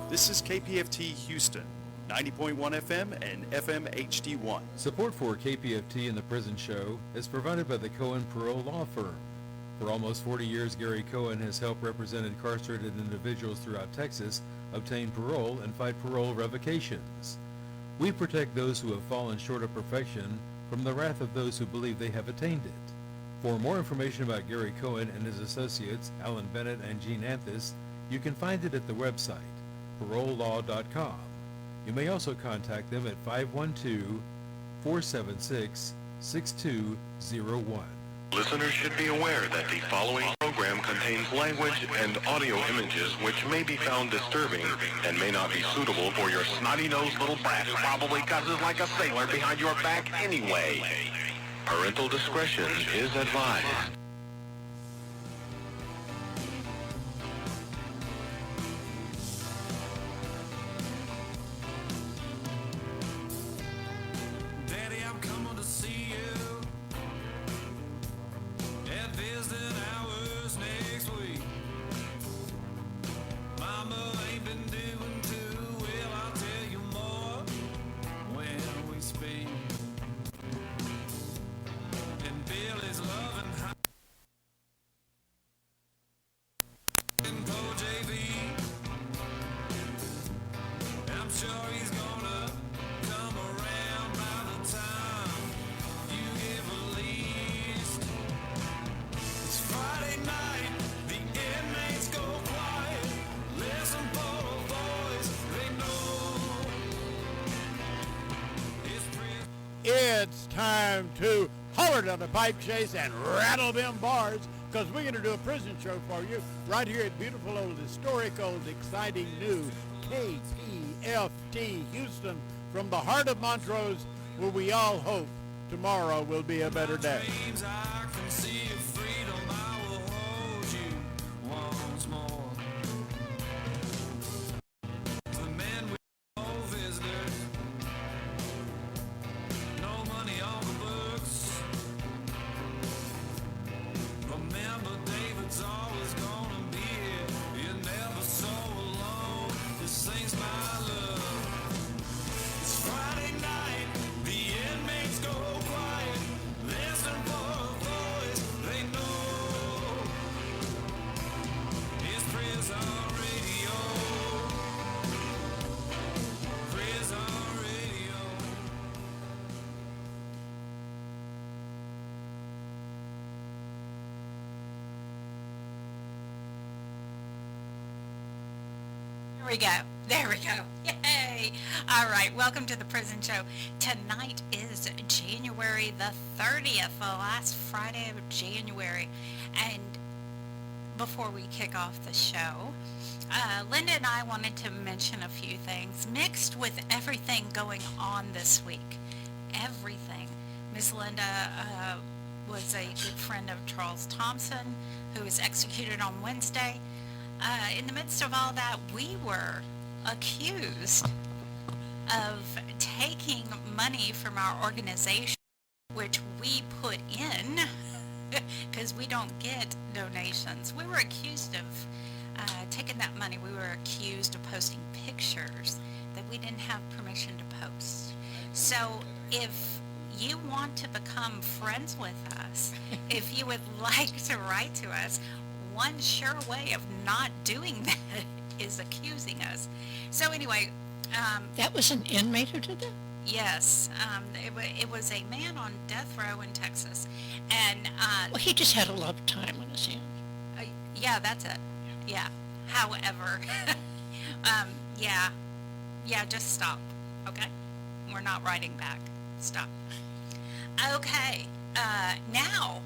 This is KPFT Houston, 90.1 FM and FM HD1. Support for KPFT and the Prison Show is provided by the Cohen Parole Law Firm. For almost 40 years, Gary Cohen has helped represent incarcerated individuals throughout Texas obtain parole and fight parole revocations. We protect those who have fallen short of perfection from the wrath of those who believe they have attained it. For more information about Gary Cohen and his associates, Alan Bennett and Gene Anthus, you can find it at the website, parolelaw.com. You may also contact them at 512-476-6201. Listeners should be aware that the following program contains language and audio images which may be found disturbing and may not be suitable for your snotty-nosed little brat who probably cusses like a sailor behind your back anyway. Parental discretion is advised. It's time to holler down the pipe chase and rattle them bars, because we're going to do a prison show for you right here at beautiful old, historic old, exciting new KPFT Houston, from the heart of Montrose, where we all hope tomorrow will be a better day. There we go. Yay! All right, welcome to the Prison Show. Tonight is January the 30th, the last Friday of January. And before we kick off the show, Linda and I wanted to mention a few things mixed with everything going on this week. Everything. Ms. Linda was a good friend of Charles Thompson, who was executed on Wednesday. In the midst of all that, we were accused of taking money from our organization, which we put in because we don't get donations. We were accused of taking that money. We were accused of posting pictures that we didn't have permission to post. So if you want to become friends with us, if you would like to write to us, one sure way of not doing that is accusing us. So anyway, that was an inmate who did that? Yes, it was a man on death row in Texas, and well, he just had a lot of time on his hands. Yeah, that's it. Yeah. However, yeah, just stop. Okay, we're not writing back. Stop. Okay. Now,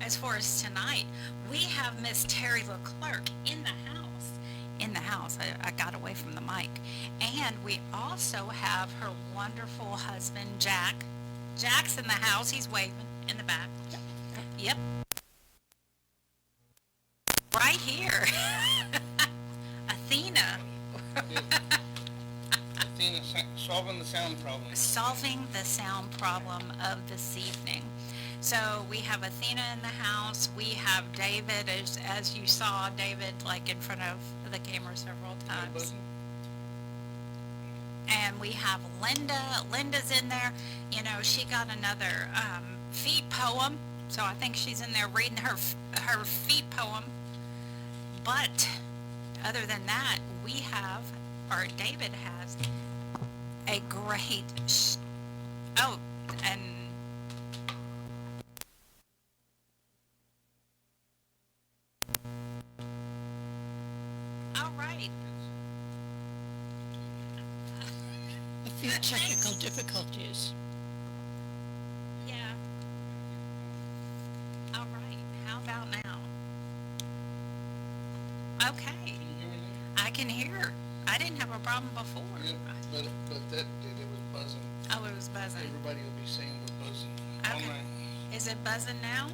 as far as tonight, we have Miss Terri LeClercq in the house. In the house. I got away from the mic. And we also have her wonderful husband, Jack. Jack's in the house. He's waving in the back. Yep. Right here. Athena. Athena, solving the sound problem. Solving the sound problem of this evening. So we have Athena in the house. We have David, as you saw David like in front of the camera several times. And we have Linda. Linda's in there. You know, she got another feet poem, so I think she's in there reading her feet poem. But other than that, we have, or David has, a great, and all right. A few technical difficulties. Yeah. All right. How about now? Okay. Can you hear me I can hear. I didn't have a problem before. now? Yeah, but that did, it was buzzing. Oh, it was buzzing. Everybody will be saying we're buzzing all Okay. night. Is it buzzing now?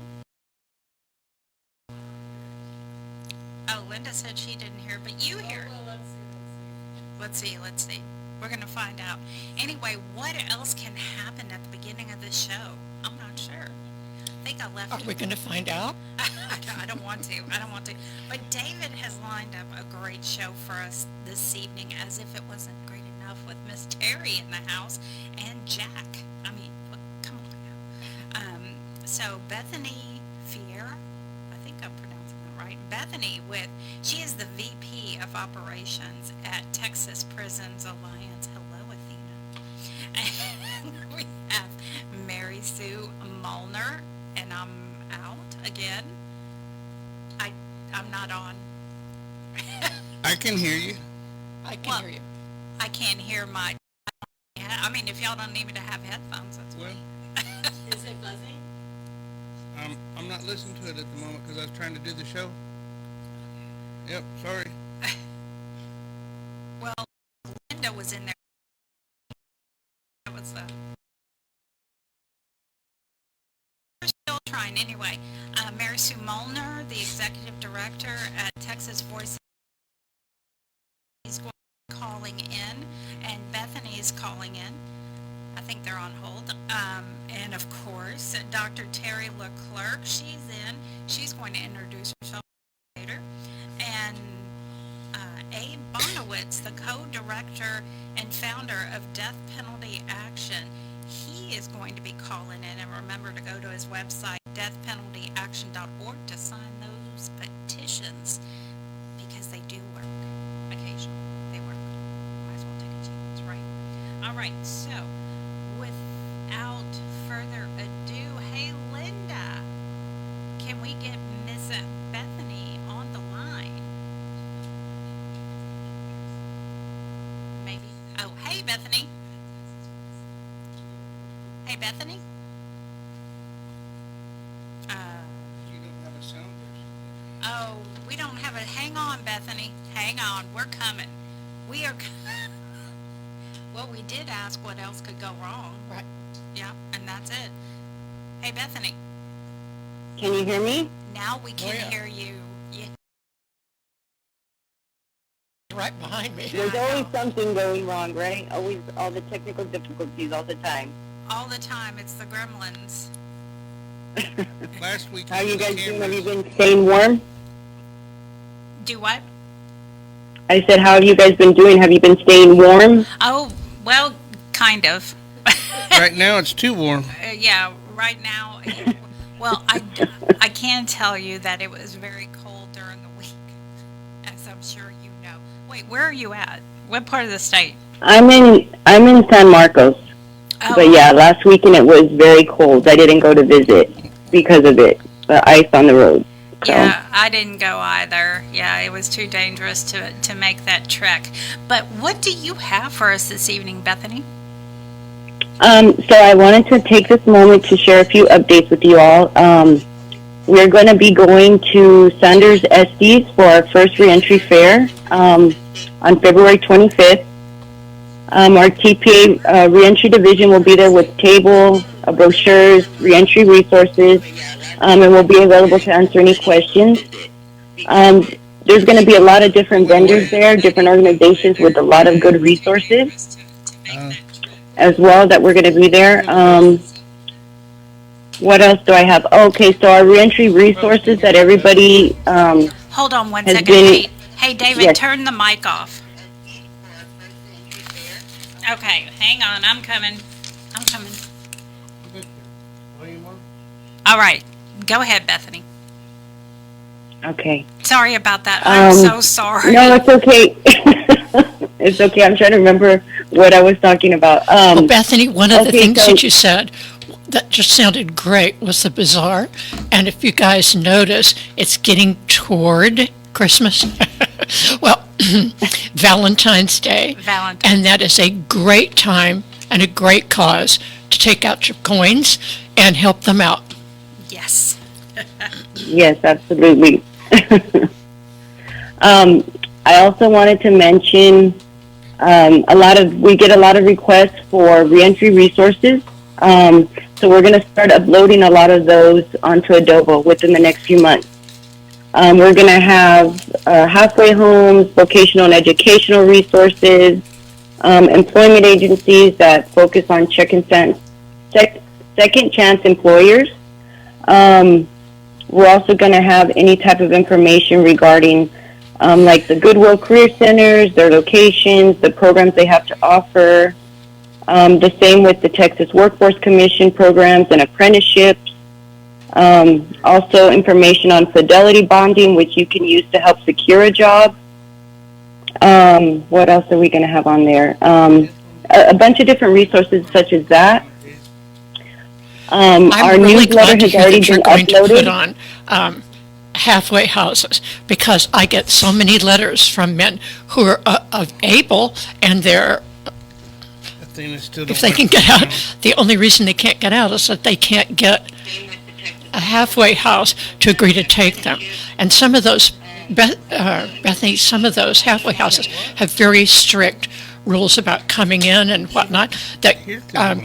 Oh, Linda said she didn't hear, but you hear. Let's see. We're going to find out. Anyway, what else can happen at the beginning of this show? I'm not sure. I think I left. Are we going to find out? I don't want to. But David has lined up a great show for us this evening, as if it wasn't great enough with Miss Terri in the house and Jack. I mean, look, come on now. So Bethanie Fierro, I think I'm pronouncing that right. Bethanie she is the VP of Operations at Texas Prisons Alliance. Hello, Athena. And we have Mary Sue Molnar, and I'm out again. I'm not on. I can hear you. I can hear you. I can't hear my. I mean, if y'all don't need me to have headphones, that's Well, Is it buzzing? I'm not listening to it at the moment because I was trying to do the show. Yep, sorry. Well, Linda was in there. That was the. We're still trying anyway. Mary Sue Molnar, the executive director at Texas Voice, is calling in, and Bethany is calling in. I think they're on hold. And of course, Dr. Terri LeClercq, she's in. She's going to introduce herself later. And Abe Bonowitz, the co-director and founder of Death Penalty Action, he is going to be calling in. And remember to go to his website, deathpenaltyaction.org, to sign those petitions, because they do work. Occasionally, they work. Might as well take a chance, right? All right, so without further ado, hey, Linda, can we get Miss Bethany on the line? Maybe. Oh, hey, Bethany. Hey, Bethany. You don't have a sound version. Oh, we don't have a. Hang on, Bethany. Hang on. We're coming. We are. Well, we did ask what else could go wrong. Right. Yeah, and that's it. Hey, Bethany. Can you hear me? Now we can yeah. hear you. Yeah. Right behind me. There's always something going wrong, right? Always all the technical difficulties all the time. All the time. It's the gremlins. Last week, How are you the guys doing? Have you cameras- been staying warm? Do what? I said, how have you guys been doing? Have you been staying warm? Oh, well, kind of. Right now, it's too warm. Yeah, right now. Well, I can tell you that it was very cold during the week, as I'm sure you know. Wait, where are you at? What part of the state? I'm in San Marcos. Oh, But yeah, last weekend it was very cold. I didn't go to visit because of it. The ice on the road. So. Yeah, I didn't go either. Yeah, it was too dangerous to make that trek. But what do you have for us this evening, Bethany? So I wanted to take this moment to share a few updates with you all. We're going to be going to Sanders Estes for our first reentry fair on February 25th. Our TPA reentry division will be there with table, brochures, reentry resources, and we'll be available to answer any questions. There's going to be a lot of different vendors there, different organizations with a lot of good resources as well that we're going to be there. What else do I have? Okay, so our reentry resources that everybody Hold on one has second. been- Hey, David, Yes. turn the mic off. Okay, hang on, I'm coming. All right, go ahead, Bethany. Okay. Sorry about that. I'm so sorry. No, it's okay. It's okay. I'm trying to remember what I was talking about. Bethany, one of the okay, things so- that you said that just sounded great was the bazaar. And if you guys notice, it's getting toward Christmas. Well, Valentine's Day. And that is a great time and a great cause to take out your coins and help them out. Yes. Yes, absolutely. I also wanted to mention we get a lot of requests for reentry resources. So we're going to start uploading a lot of those onto Edovo within the next few months. We're going to have halfway homes, vocational and educational resources, employment agencies that focus on second chance employers. We're also going to have any type of information regarding like the Goodwill Career Centers, their locations, the programs they have to offer. The same with the Texas Workforce Commission programs and apprenticeships. Also information on fidelity bonding, which you can use to help secure a job. What else are we going to have on there? A bunch of different resources such as that. I'm our really newsletter glad to has hear already that you're been going to put uploaded. on halfway houses, because I get so many letters from men who are able, and they're, if they can get out, the only reason they can't get out is that they can't get a halfway house to agree to take them. And some of those, Bethany, some of those halfway houses have very strict rules about coming in and whatnot that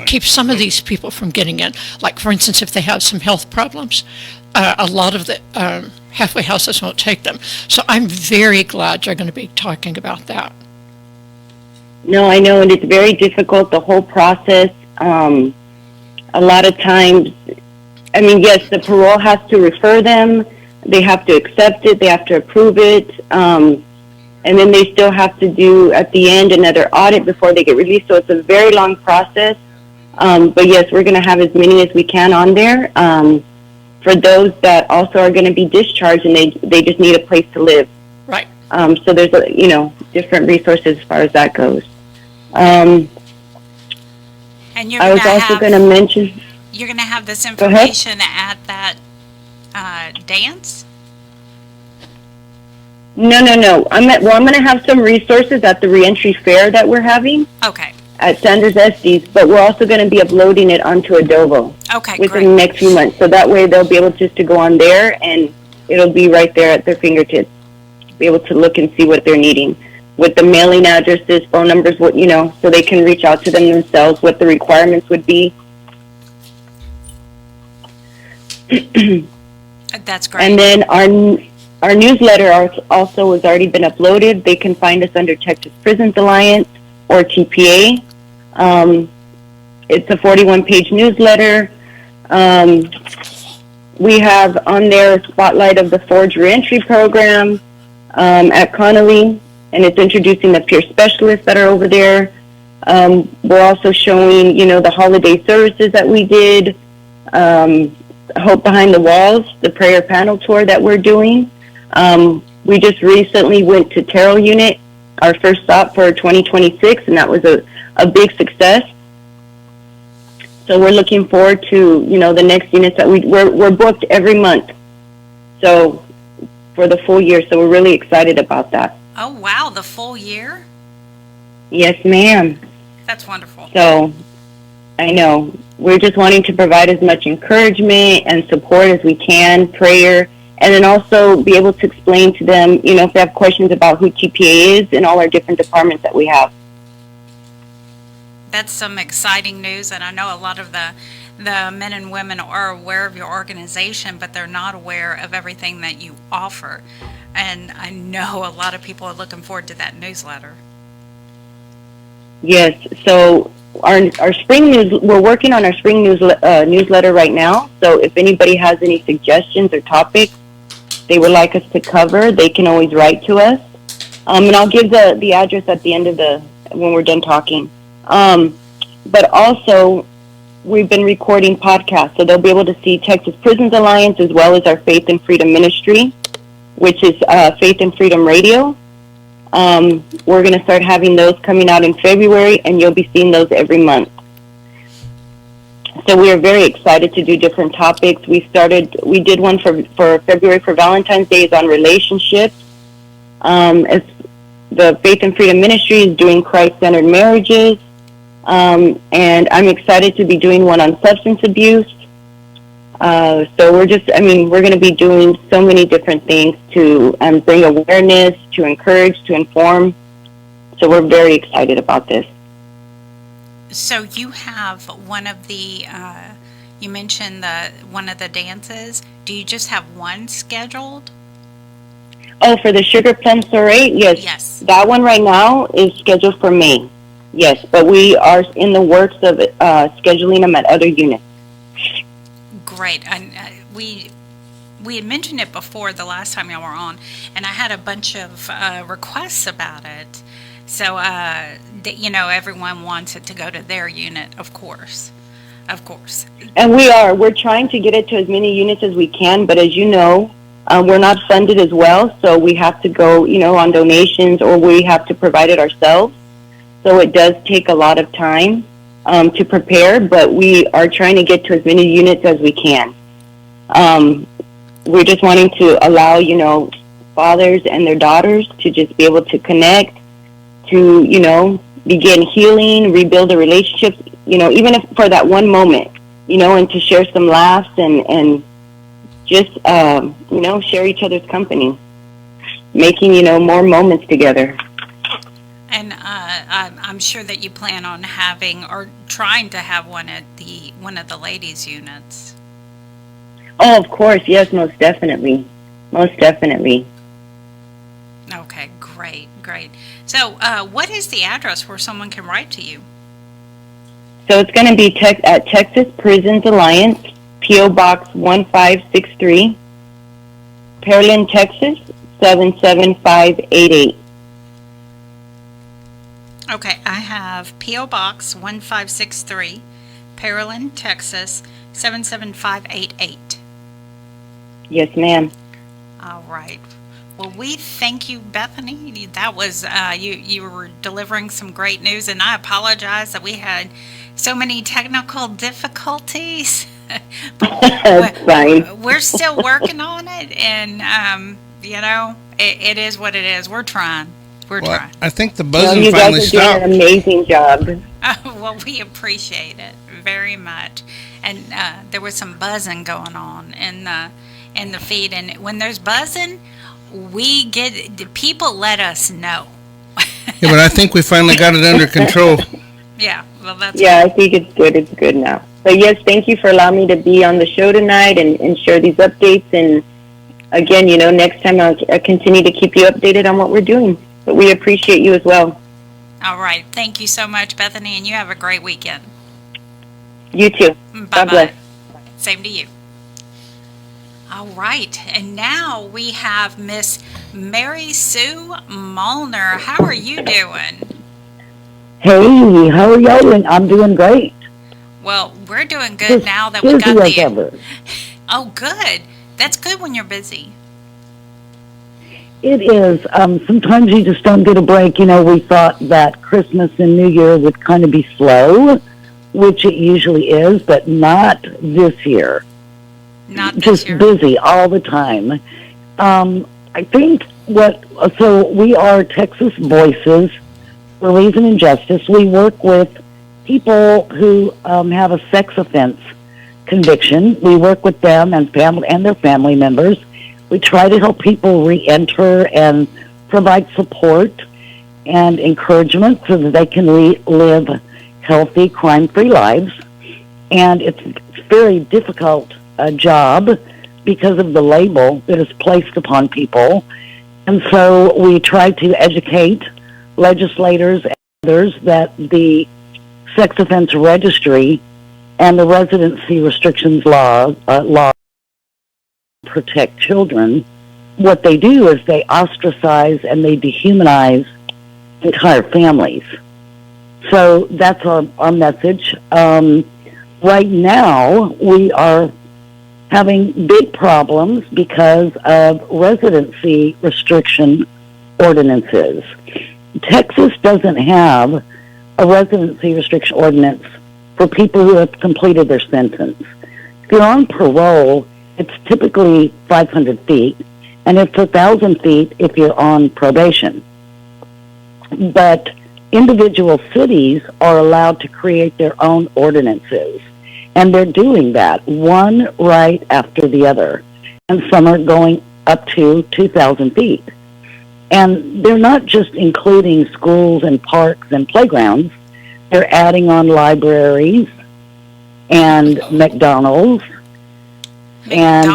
keep some of these people from getting in. Like, for instance, if they have some health problems, a lot of the halfway houses won't take them. So I'm very glad you're going to be talking about that. No, I know, and it's very difficult, the whole process. A lot of times, I mean, yes, the parole has to refer them. They have to accept it. They have to approve it. And then they still have to do, at the end, another audit before they get released. So it's a very long process. But, yes, we're going to have as many as we can on there for those that also are going to be discharged and they just need a place to live. Right. So there's, different resources as far as that goes. And you're I was also going to mention... You're going to have this information at that dance? No. I'm going to have some resources at the reentry fair that we're having. Okay. At Sanders Estes, but we're also going to be uploading it onto Edovo. Okay, within great. the next few months. So that way they'll be able just to go on there and it'll be right there at their fingertips. Be able to look and see what they're needing. With the mailing addresses, phone numbers, so they can reach out to them themselves, what the requirements would be. That's great. And then our newsletter also has already been uploaded. They can find us under Texas Prisons Alliance or TPA. It's a 41-page newsletter. We have on there a spotlight of the Forge Reentry Program at Connolly, and it's introducing the peer specialists that are over there. We're also showing, the holiday services that we did, Hope Behind the Walls, the prayer panel tour that we're doing. We just recently went to Terrell Unit, our first stop for 2026, and that was a big success. So we're looking forward to, the next units that we're booked every month. So for the full year. So we're really excited about that. Oh, wow, the full year? Yes, ma'am. That's wonderful. So I know we're just wanting to provide as much encouragement and support as we can, prayer, and then also be able to explain to them, if they have questions about who TPA is and all our different departments that we have. That's some exciting news, and I know a lot of the men and women are aware of your organization, but they're not aware of everything that you offer. And I know a lot of people are looking forward to that newsletter. Yes, so our spring news, we're working on our spring newsletter right now. So if anybody has any suggestions or topics they would like us to cover, they can always write to us. And I'll give the address at the end of when we're done talking. But also, we've been recording podcasts, so they'll be able to see Texas Prisons Alliance as well as our Faith and Freedom Ministry, which is Faith and Freedom Radio. We're going to start having those coming out in February, and you'll be seeing those every month. So we are very excited to do different topics. We did one for February for Valentine's Day is on relationships. As the Faith and Freedom Ministry is doing Christ-centered marriages. And I'm excited to be doing one on substance abuse. So we're going to be doing so many different things to bring awareness, to encourage, to inform. So we're very excited about this. So you have one of the, you mentioned one of the dances. Do you just have one scheduled? Oh, for the Sugar Plum Soiree? Yes. Yes. That one right now is scheduled for May. Yes, but we are in the works of scheduling them at other units. Great. And we had mentioned it before the last time y'all were on, and I had a bunch of requests about it. So, everyone wants it to go to their unit, of course. Of course. And we're trying to get it to as many units as we can, but as you know, we're not funded as well, so we have to go, on donations, or we have to provide it ourselves. So it does take a lot of time to prepare, but we are trying to get to as many units as we can. We're just wanting to allow, fathers and their daughters to just be able to connect, to, begin healing, rebuild the relationships, even if for that one moment, and to share some laughs and just, share each other's company, making, more moments together. And I'm sure that you plan on having or trying to have one at one of the ladies' units. Oh, of course, yes, most definitely. Most definitely. Okay, great. So what is the address where someone can write to you? So it's going to be at Texas Prisons Alliance, P.O. Box 1563, Pearland, Texas, 77588. Okay, I have P.O. Box 1563, Pearland, Texas, 77588. Yes, ma'am. All right. Well, we thank you, Bethany. That was, you were delivering some great news, and I apologize that we had so many technical difficulties. That's fine. We're still working on it, and, it is what it is. We're trying. We're trying. I think the buzzing you finally guys are stopped. doing an amazing job. Well, we appreciate it very much. And there was some buzzing going on in the feed, and when there's buzzing, people let us know. Yeah, but I think we finally got it under control. Yeah, well, that's Yeah, I think it's good. It's good now. But yes, thank you for allowing me to be on the show tonight and share these updates. And again, next time I'll continue to keep you updated on what we're doing. But we appreciate you as well. all right. Thank you so much, Bethany, and you have a great weekend. You too. God Bye-bye. bless. Same to you. All right, and now we have Miss Mary Sue Molnar. How are you doing? Hey, how are y'all doing? I'm doing great. Well, we're doing good now that we got busy as the. ever. Oh, good. That's good when you're busy. It is. Sometimes you just don't get a break. We thought that Christmas and New Year would kind of be slow, which it usually is, but not this year. Not this Just year. busy all the time. I think so we are Texas Voices for Reason and Justice. We work with people who have a sex offense conviction. We work with them and their family members. We try to help people re-enter and provide support and encouragement so that they can live healthy, crime-free lives. And it's a very difficult job because of the label that is placed upon people. And so we try to educate legislators and others that the sex offense registry and the residency restrictions law protect children. What they do is they ostracize and they dehumanize entire families. So that's our message. Right now, we are having big problems because of residency restriction ordinances. Texas doesn't have a residency restriction ordinance for people who have completed their sentence. If you're on parole, it's typically 500 feet, and it's 1,000 feet if you're on probation. But individual cities are allowed to create their own ordinances, and they're doing that, one right after the other, and some are going up to 2,000 feet. And they're not just including schools and parks and playgrounds, they're adding on libraries and McDonald's. And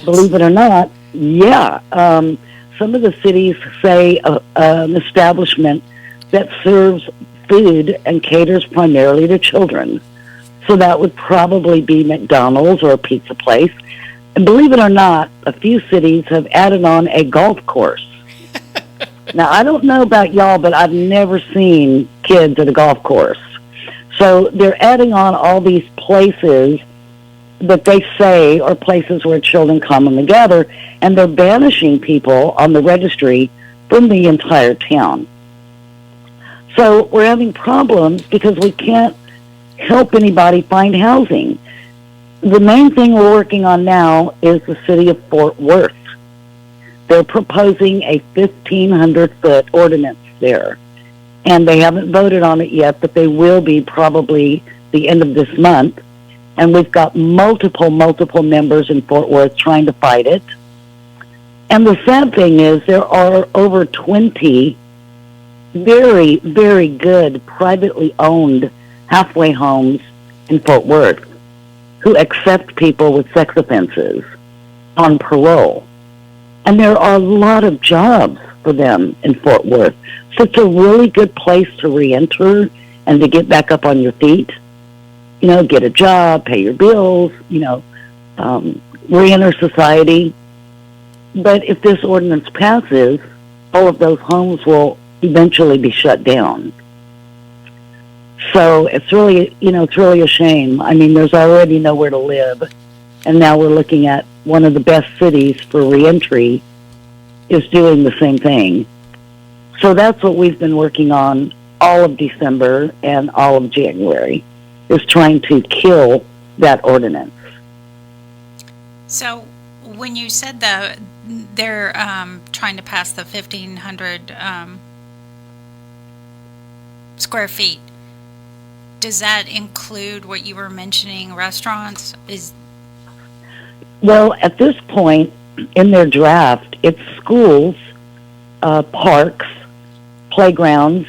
believe it or not, some of the cities say an establishment that serves food and caters primarily to children. So that would probably be McDonald's or a pizza place. And believe it or not, a few cities have added on a golf course. Now, I don't know about y'all, but I've never seen kids at a golf course. So they're adding on all these places that they say are places where children commonly gather, and they're banishing people on the registry from the entire town. So we're having problems because we can't help anybody find housing. The main thing we're working on now is the city of Fort Worth. They're proposing a 1,500-foot ordinance there, and they haven't voted on it yet, but they will be probably the end of this month. And we've got multiple members in Fort Worth trying to fight it. And the sad thing is there are over 20 very, very good privately owned halfway homes in Fort Worth who accept people with sex offenses on parole. And there are a lot of jobs for them in Fort Worth. So it's a really good place to reenter and to get back up on your feet. You know, get a job, pay your bills, reenter society. But if this ordinance passes, all of those homes will eventually be shut down. So it's really, it's really a shame. I mean, there's already nowhere to live, and now we're looking at one of the best cities for reentry is doing the same thing. So that's what we've been working on all of December and all of January, is trying to kill that ordinance. So when you said they're trying to pass the 1,500 square feet, does that include what you were mentioning, restaurants? Well, at this point in their draft, it's schools, parks, playgrounds,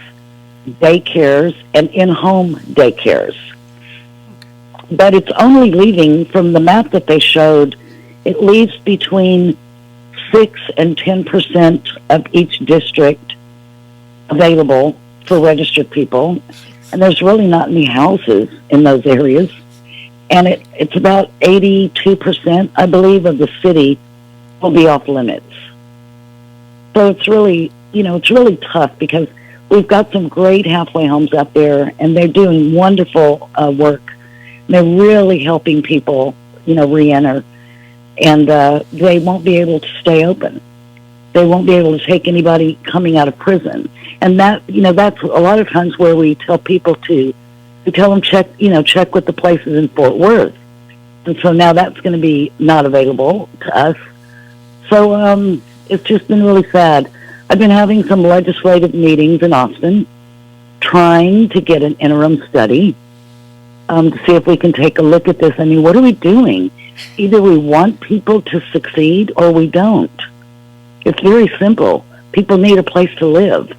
daycares, and in-home daycares. But it's only leaving, from the map that they showed, it leaves between 6 and 10% of each district available for registered people. And there's really not any houses in those areas. And it's about 82%, I believe, of the city will be off limits. So it's really, it's really tough because we've got some great halfway homes out there, and they're doing wonderful work. They're really helping people, reenter, and they won't be able to stay open. They won't be able to take anybody coming out of prison. And that, that's a lot of times where we tell people to tell them check with the places in Fort Worth. And so now that's going to be not available to us. So it's just been really sad. I've been having some legislative meetings in Austin, trying to get an interim study to see if we can take a look at this. I mean, what are we doing? Either we want people to succeed or we don't. It's very simple. People need a place to live.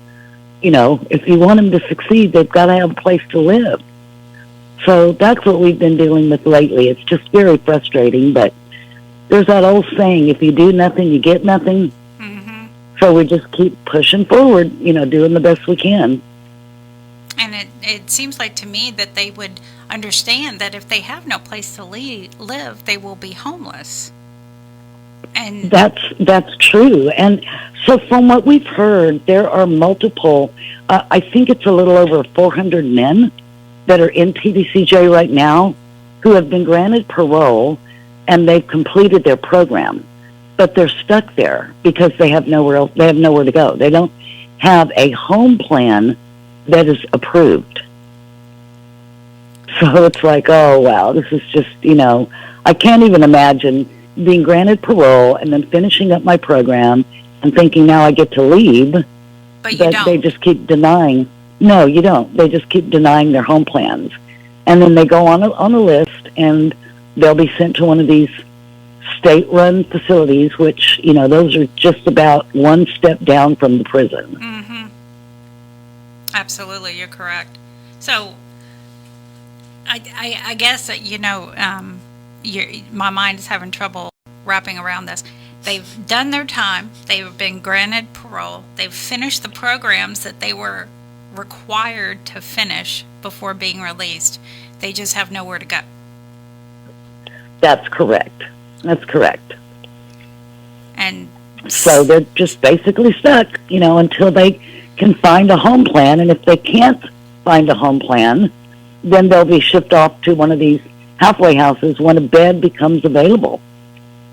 If you want them to succeed, they've got to have a place to live. So that's what we've been dealing with lately. It's just very frustrating, but there's that old saying, if you do nothing, you get nothing. Mm-hmm. So we just keep pushing forward, doing the best we can. And it seems like to me that they would understand that if they have no place to live, they will be homeless. And That's true. And so from what we've heard, there are multiple, I think it's a little over 400 men that are in TDCJ right now who have been granted parole and they've completed their program. But they're stuck there because they have nowhere else, they have nowhere to go. They don't have a home plan that is approved. So it's like, oh, wow, this is just, I can't even imagine being granted parole and then finishing up my program and thinking now I get to leave. But you don't. They just keep denying. No, you don't. They just keep denying their home plans. And then they go on a list and they'll be sent to one of these state-run facilities, which, those are just about one step down from the prison. Mm-hmm. Absolutely, you're correct. So, I guess that, my mind is having trouble wrapping around this. They've done their time. They've been granted parole. They've finished the programs that they were required to finish before being released. They just have nowhere to go. That's correct. And so they're just basically stuck, until they can find a home plan. And if they can't find a home plan, then they'll be shipped off to one of these halfway houses when a bed becomes available.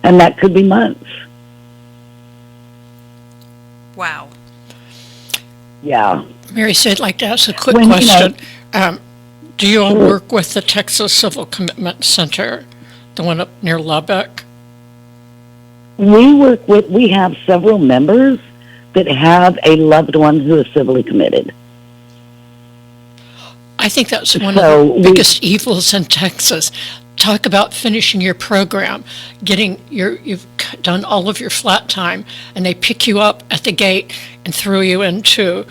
And that could be months. Wow. Yeah. Mary said, I'd like to ask a quick question. Do you all work with the Texas Civil Commitment Center, the one up near Lubbock? We have several members that have a loved one who is civilly committed. I think that's one of the biggest evils in Texas. Talk about finishing your program, you've done all of your flat time, and they pick you up at the gate and throw you into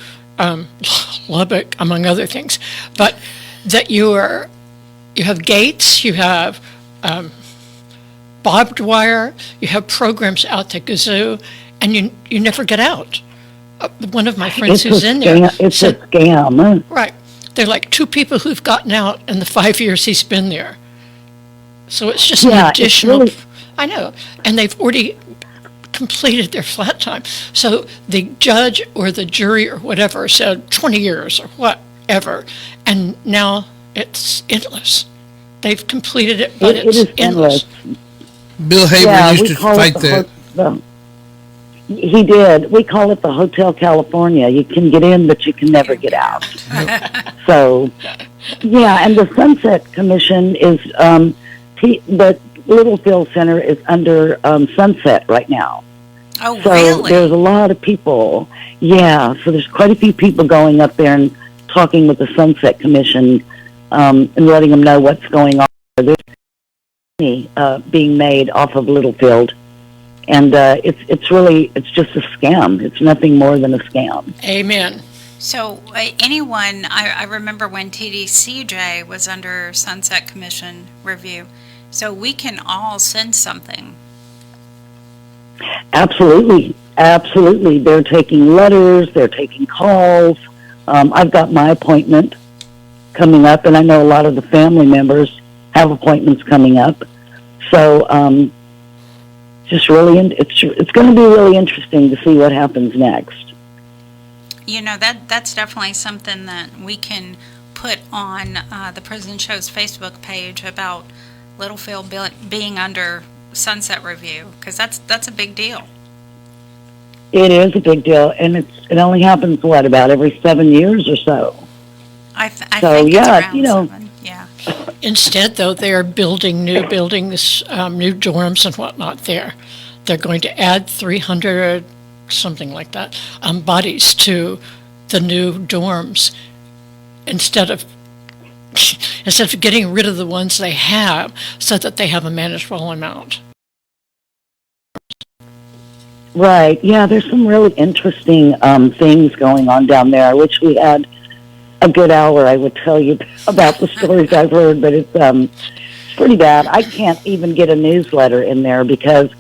Lubbock, among other things. But that you have gates, you have barbed wire, you have programs out the gazoo, and you never get out. One of my friends who's in there said, a scam. Right. They're like 2 people who've gotten out in the 5 years he's been there. So it's just an additional... I know. And they've already completed their flat time. So the judge or the jury or whatever said 20 years or whatever. And now it's endless. They've completed it, but it's endless. Bill Haber used to fight that. He did. We call it the Hotel California. You can get in, but you can never get out. So, and the Sunset Commission is, the Littlefield Center is under Sunset right now. Oh, so really? There's a lot of people. Yeah, so there's quite a few people going up there and talking with the Sunset Commission and letting them know what's going on. There's money being made off of Littlefield. And it's just a scam. It's nothing more than a scam. Amen. So anyone, I remember when TDCJ was under Sunset Commission review, so we can all send something. Absolutely. They're taking letters, they're taking calls. I've got my appointment coming up, and I know a lot of the family members have appointments coming up. So it's going to be really interesting to see what happens next. That's definitely something that we can put on the Prison Show's Facebook page about Littlefield being under Sunset Review, because that's a big deal. It is a big deal, and it only happens about every 7 years or so. I think it's around 7. Yeah. Instead, though, they are building new buildings, new dorms and whatnot there. They're going to add 300, something like that, bodies to the new dorms instead of getting rid of the ones they have so that they have a manageable amount. Right. Yeah, there's some really interesting things going on down there. I wish we had a good hour, I would tell you about the stories I've heard, but it's pretty bad. I can't even get a newsletter in there because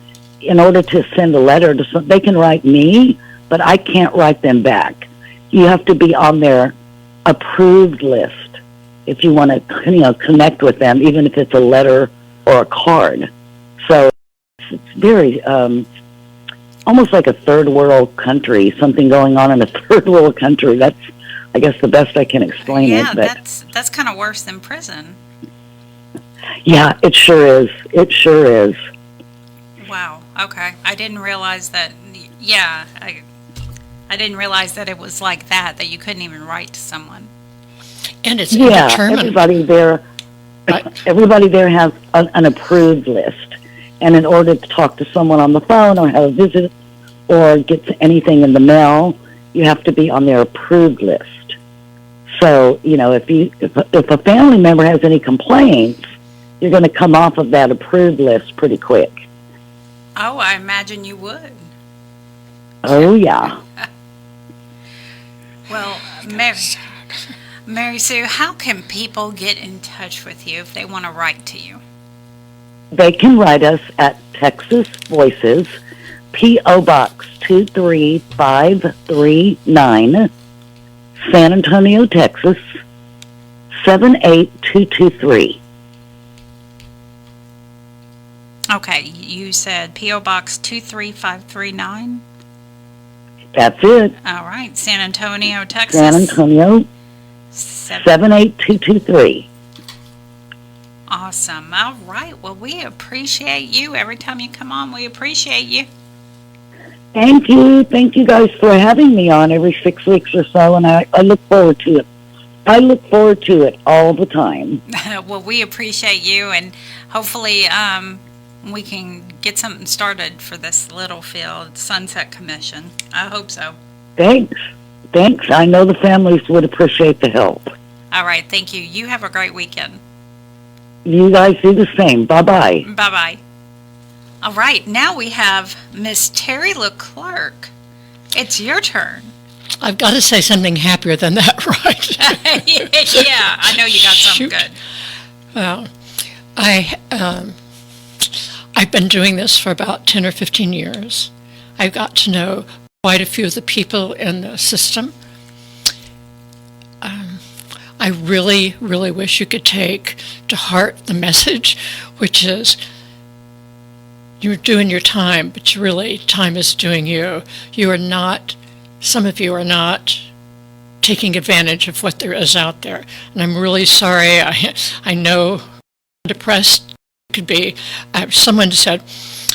in order to send a letter to they can write me, but I can't write them back. You have to be on their approved list if you want to, connect with them, even if it's a letter or a card. So It's very, almost like a third world country, something going on in a third world country. That's, I guess, the best I can explain it. Yeah, But that's kind of worse than prison. yeah, it sure is. It sure is. Wow. Okay. I didn't realize that. Yeah, I didn't realize that it was like that you couldn't even write to someone. And it's Yeah, indeterminate. everybody there has an approved list. And in order to talk to someone on the phone or have a visit or get anything in the mail, you have to be on their approved list. So, you know, if a family member has any complaints, you're going to come off of that approved list pretty quick. Oh, I imagine you would. Oh, yeah. Well, Mary Sue, how can people get in touch with you if they want to write to you? They can write us at Texas Voices, P.O. Box 23539, San Antonio, Texas, 78223. Okay, you said P.O. Box 23539? That's it. All right, San Antonio, Texas. San Antonio, 78223. Awesome. All right. Well, we appreciate you. Every time you come on, we appreciate you. Thank you. Thank you guys for having me on every 6 weeks or so, and I look forward to it. I look forward to it all the time. Well, we appreciate you, and hopefully we can get something started for this Littlefield Sunset Commission. I hope so. Thanks. I know the families would appreciate the help. All right. Thank you. You have a great weekend. You guys do the same. Bye-bye. Bye-bye. All right. Now we have Miss Terri LeClercq. It's your turn. I've got to say something happier than that, right? Yeah, I know you got something Shoot. good. Well, I've been doing this for about 10 or 15 years. I've got to know quite a few of the people in the system. I really, really wish you could take to heart the message, which is you're doing your time, but time is doing you. You are not, some of you are not taking advantage of what there is out there. And I'm really sorry. I know how depressed you could be. Someone said,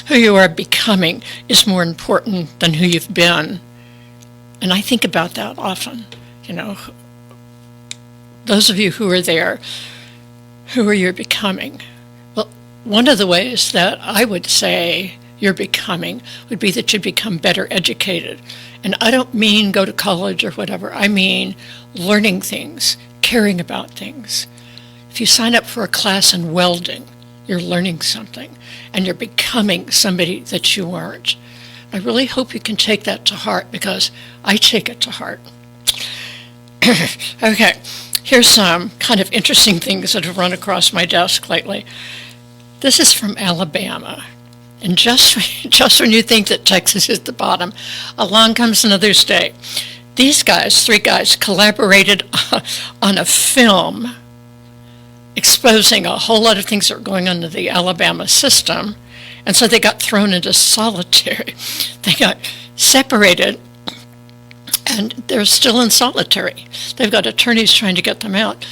who you are becoming is more important than who you've been. And I think about that often, you know. Those of you who are there, who are you becoming? Well, one of the ways that I would say you're becoming would be that you become better educated. And I don't mean go to college or whatever. I mean learning things, caring about things. If you sign up for a class in welding, you're learning something, and you're becoming somebody that you weren't. I really hope you can take that to heart, because I take it to heart. Okay. Here's some kind of interesting things that have run across my desk lately. This is from Alabama. And just when you think that Texas is the bottom, along comes another state. These guys, 3 guys, collaborated on a film exposing a whole lot of things that were going on in the Alabama system. And so they got thrown into solitary. They got separated, and they're still in solitary. They've got attorneys trying to get them out.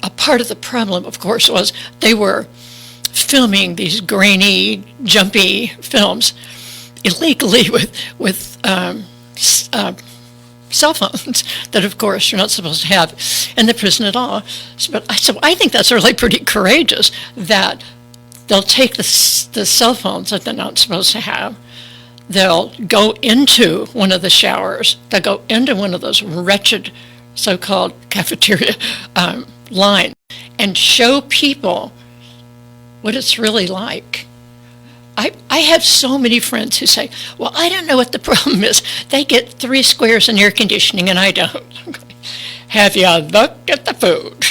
A part of the problem, of course, was they were filming these grainy, jumpy films illegally with cell phones that, of course, you're not supposed to have in the prison at all. So I think that's really pretty courageous that they'll take the cell phones that they're not supposed to have. They'll go into one of the showers. They'll go into one of those wretched so-called cafeteria lines and show people what it's really like. I have so many friends who say, well, I don't know what the problem is. They get 3 squares in air conditioning and I don't. Have you looked at the food?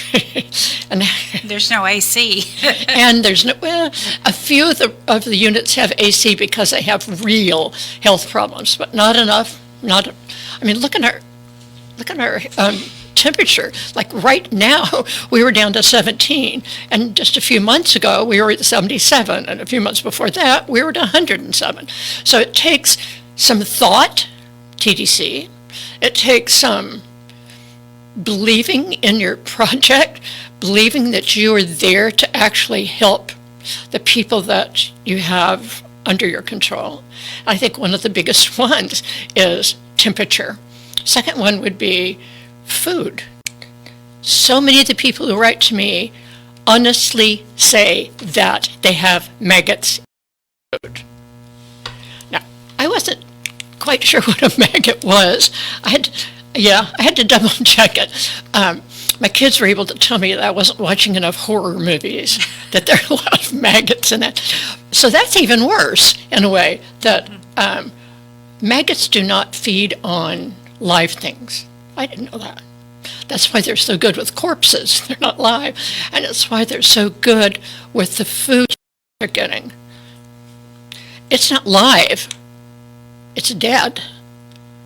And there's no AC. And there's no, well, a few of the units have AC because they have real health problems, but not enough. I mean, look at our temperature. Like right now, we were down to 17, and just a few months ago, we were at 77, and a few months before that, we were at 107. So it takes some thought, TDC. It takes some believing in your project, believing that you are there to actually help the people that you have under your control. I think one of the biggest ones is temperature. Second one would be food. So many of the people who write to me honestly say that they have maggots in food. Now, I wasn't quite sure what a maggot was. I had to double check it. My kids were able to tell me that I wasn't watching enough horror movies, that there are a lot of maggots in it. So that's even worse, in a way, that maggots do not feed on live things. I didn't know that. That's why they're so good with corpses. They're not live. And it's why they're so good with the food they're getting. It's not live. It's dead.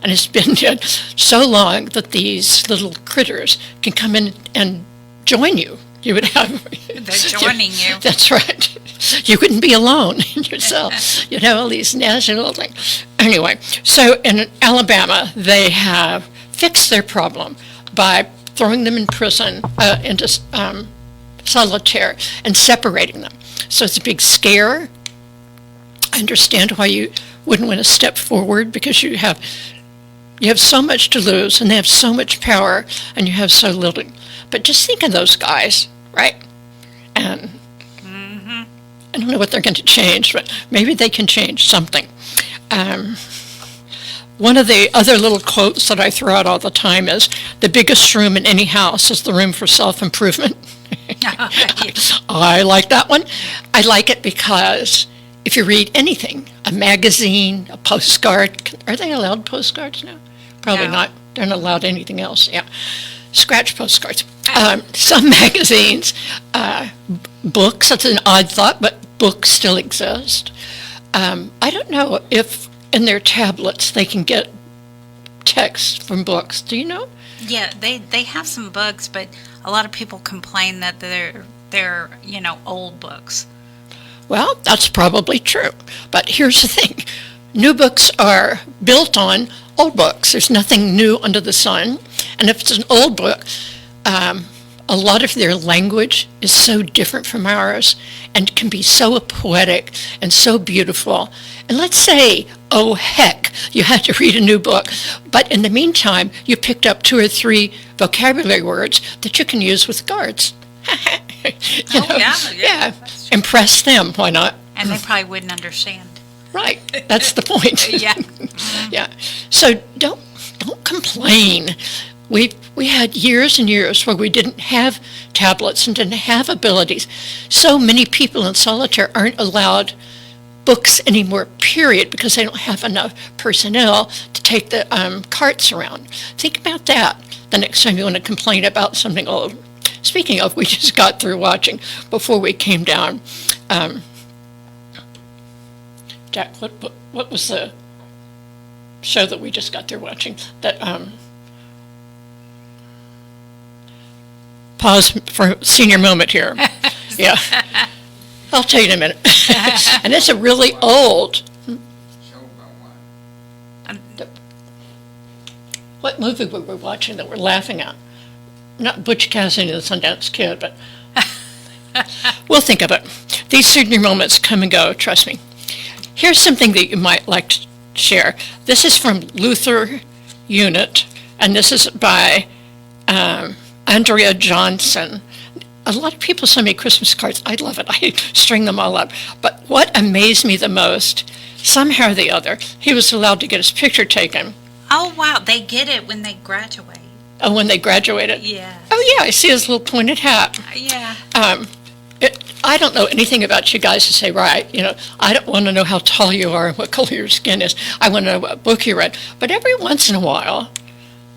And it's been dead so long that these little critters can come in and join you. You would have... They're joining you. That's right. You wouldn't be alone in yourself. You'd have all these national things. Anyway, so in Alabama, they have fixed their problem by throwing them in prison, into solitary, and separating them. So it's a big scare. I understand why you wouldn't want to step forward, because you have so much to lose, and they have so much power, and you have so little. But just think of those guys, right? And I don't know what they're going to change, but maybe they can change something. One of the other little quotes that I throw out all the time is, the biggest room in any house is the room for self-improvement. I like that one. I like it because if you read anything, a magazine, a postcard, are they allowed postcards now? Probably No. not. They're not allowed anything else. Yeah. Scratch postcards. Some magazines, books, that's an odd thought, but books still exist. I don't know if in their tablets they can get text from books. Do you know? Yeah, they have some books, but a lot of people complain that they're old books. Well, that's probably true. But here's the thing. New books are built on old books. There's nothing new under the sun. And if it's an old book, a lot of their language is so different from ours and can be so poetic and so beautiful. And let's say, oh heck, you had to read a new book, but in the meantime, you picked up 2 or 3 vocabulary words that you can use with guards. Yeah. Impress them, why not? And they probably wouldn't understand. Right, that's the point. Yeah. Yeah. So don't complain. We had years and years where we didn't have tablets and didn't have abilities. So many people in solitary aren't allowed books anymore, period, because they don't have enough personnel to take the carts around. Think about that the next time you want to complain about something old. Speaking of, we just got through watching, before we came down, Jack, what was the show that we just got through watching? That pause for senior moment here. Yeah, I'll tell you in a minute. And it's a really old. What movie were we watching that we're laughing at? Not Butch Cassidy and the Sundance Kid, but we'll think of it. These senior moments come and go, trust me. Here's something that you might like to share. This is from Luther Unit, and this is by Andrea Johnson. A lot of people send me Christmas cards. I love it. I string them all up. But what amazed me the most, somehow or the other, he was allowed to get his picture taken. Oh, wow. They get it when they graduate. Oh, when they graduated? Yeah. Oh, yeah. I see his little pointed hat. Yeah. I don't know anything about you guys to say, right, I don't want to know how tall you are and what color your skin is. I want to know what book you read. But every once in a while,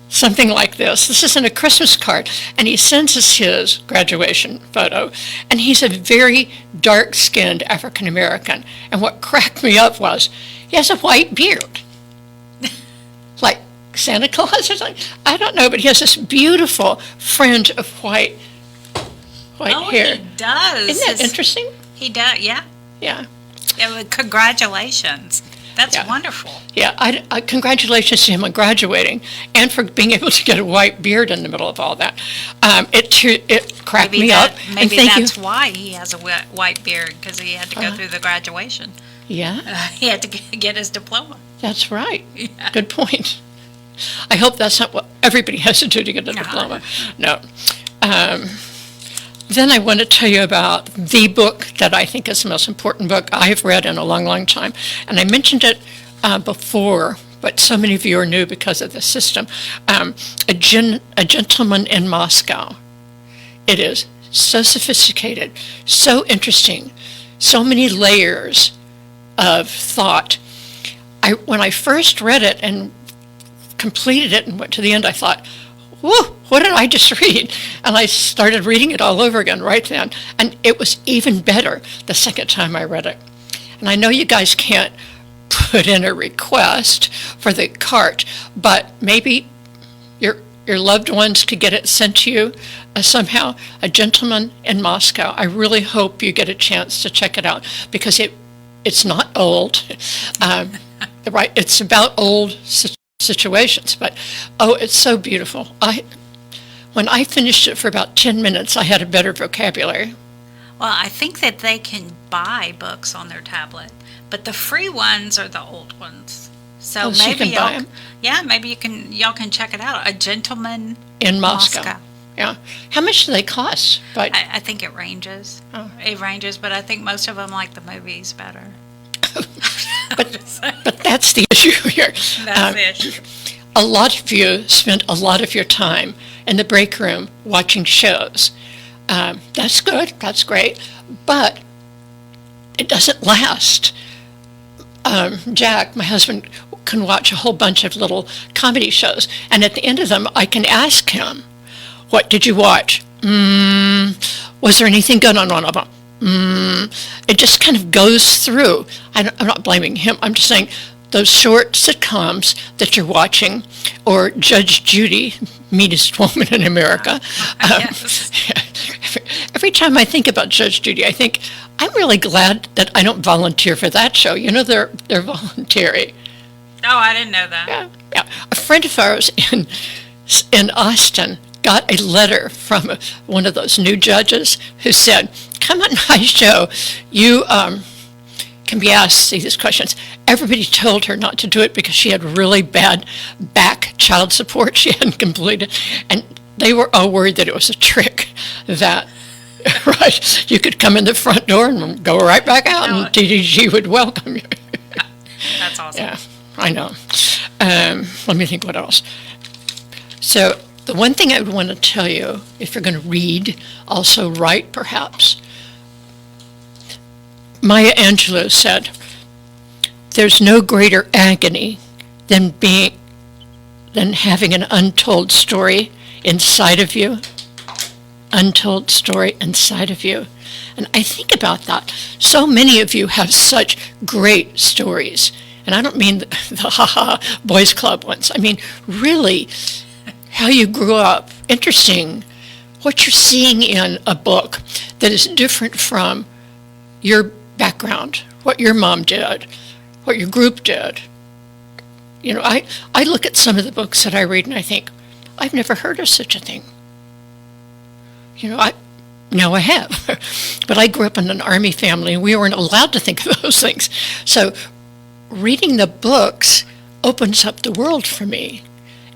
something like this isn't a Christmas card, and he sends us his graduation photo, and he's a very dark-skinned African-American. And what cracked me up was he has a white beard. Like Santa Claus or something. I don't know, but he has this beautiful fringe of white hair. He does. Isn't that interesting? He does, yeah. Yeah. Congratulations. That's wonderful. Yeah, congratulations to him on graduating and for being able to get a white beard in the middle of all that. It cracked me up. Maybe that's why he has a white beard, because he had to go through the graduation. Yeah. He had to get his diploma. That's right. Yeah. Good point. I hope that's not what everybody has to do to get a diploma. No. Then I want to tell you about the book that I think is the most important book I've read in a long, long time. And I mentioned it before, but so many of you are new because of the system. A Gentleman in Moscow. It is so sophisticated, so interesting, so many layers of thought. When I first read it and completed it and went to the end, I thought, whoa, what did I just read? And I started reading it all over again right then. And it was even better the second time I read it. And I know you guys can't put in a request for the cart, but maybe your loved ones could get it sent to you somehow. A Gentleman in Moscow. I really hope you get a chance to check it out, because it's not old. Right, it's about old situations, but it's so beautiful. When I finished it for about 10 minutes, I had a better vocabulary. Well, I think that they can buy books on their tablet, but the free ones are the old ones. So maybe you can buy them. Yeah, maybe y'all can check it out. A Gentleman in Moscow. Yeah. How much do they cost? But I think it ranges. Oh. It ranges, but I think most of them like the movies better. But that's the issue here. That's the issue. A lot of you spend a lot of your time in the break room watching shows. That's good. That's great. But it doesn't last. Jack, my husband, can watch a whole bunch of little comedy shows. And at the end of them, I can ask him, what did you watch? Was there anything good on one of them? It just kind of goes through. I'm not blaming him. I'm just saying those short sitcoms that you're watching, or Judge Judy, meanest woman in America. Yes. Every time I think about Judge Judy, I think I'm really glad that I don't volunteer for that show. You know, they're voluntary. Oh, I didn't know that. Yeah. A friend of ours in Austin got a letter from one of those new judges who said, come on my show, you can be asked these questions. Everybody told her not to do it because she had really bad back child support she hadn't completed, and they were all worried that it was a trick, that right, you could come in the front door and go right back out, and TDG would welcome you. That's awesome. Yeah, I know. Let me think what else. So the one thing I would want to tell you, if you're going to read, also write perhaps, Maya Angelou said, there's no greater agony than having an untold story inside of you. Untold story inside of you. And I think about that. So many of you have such great stories. And I don't mean the ha-ha boys club ones. I mean, really, how you grew up. Interesting. What you're seeing in a book that is different from your background, what your mom did, what your group did. You know, I look at some of the books that I read and I think, I've never heard of such a thing. You know, now I have. But I grew up in an Army family and we weren't allowed to think of those things. So reading the books opens up the world for me.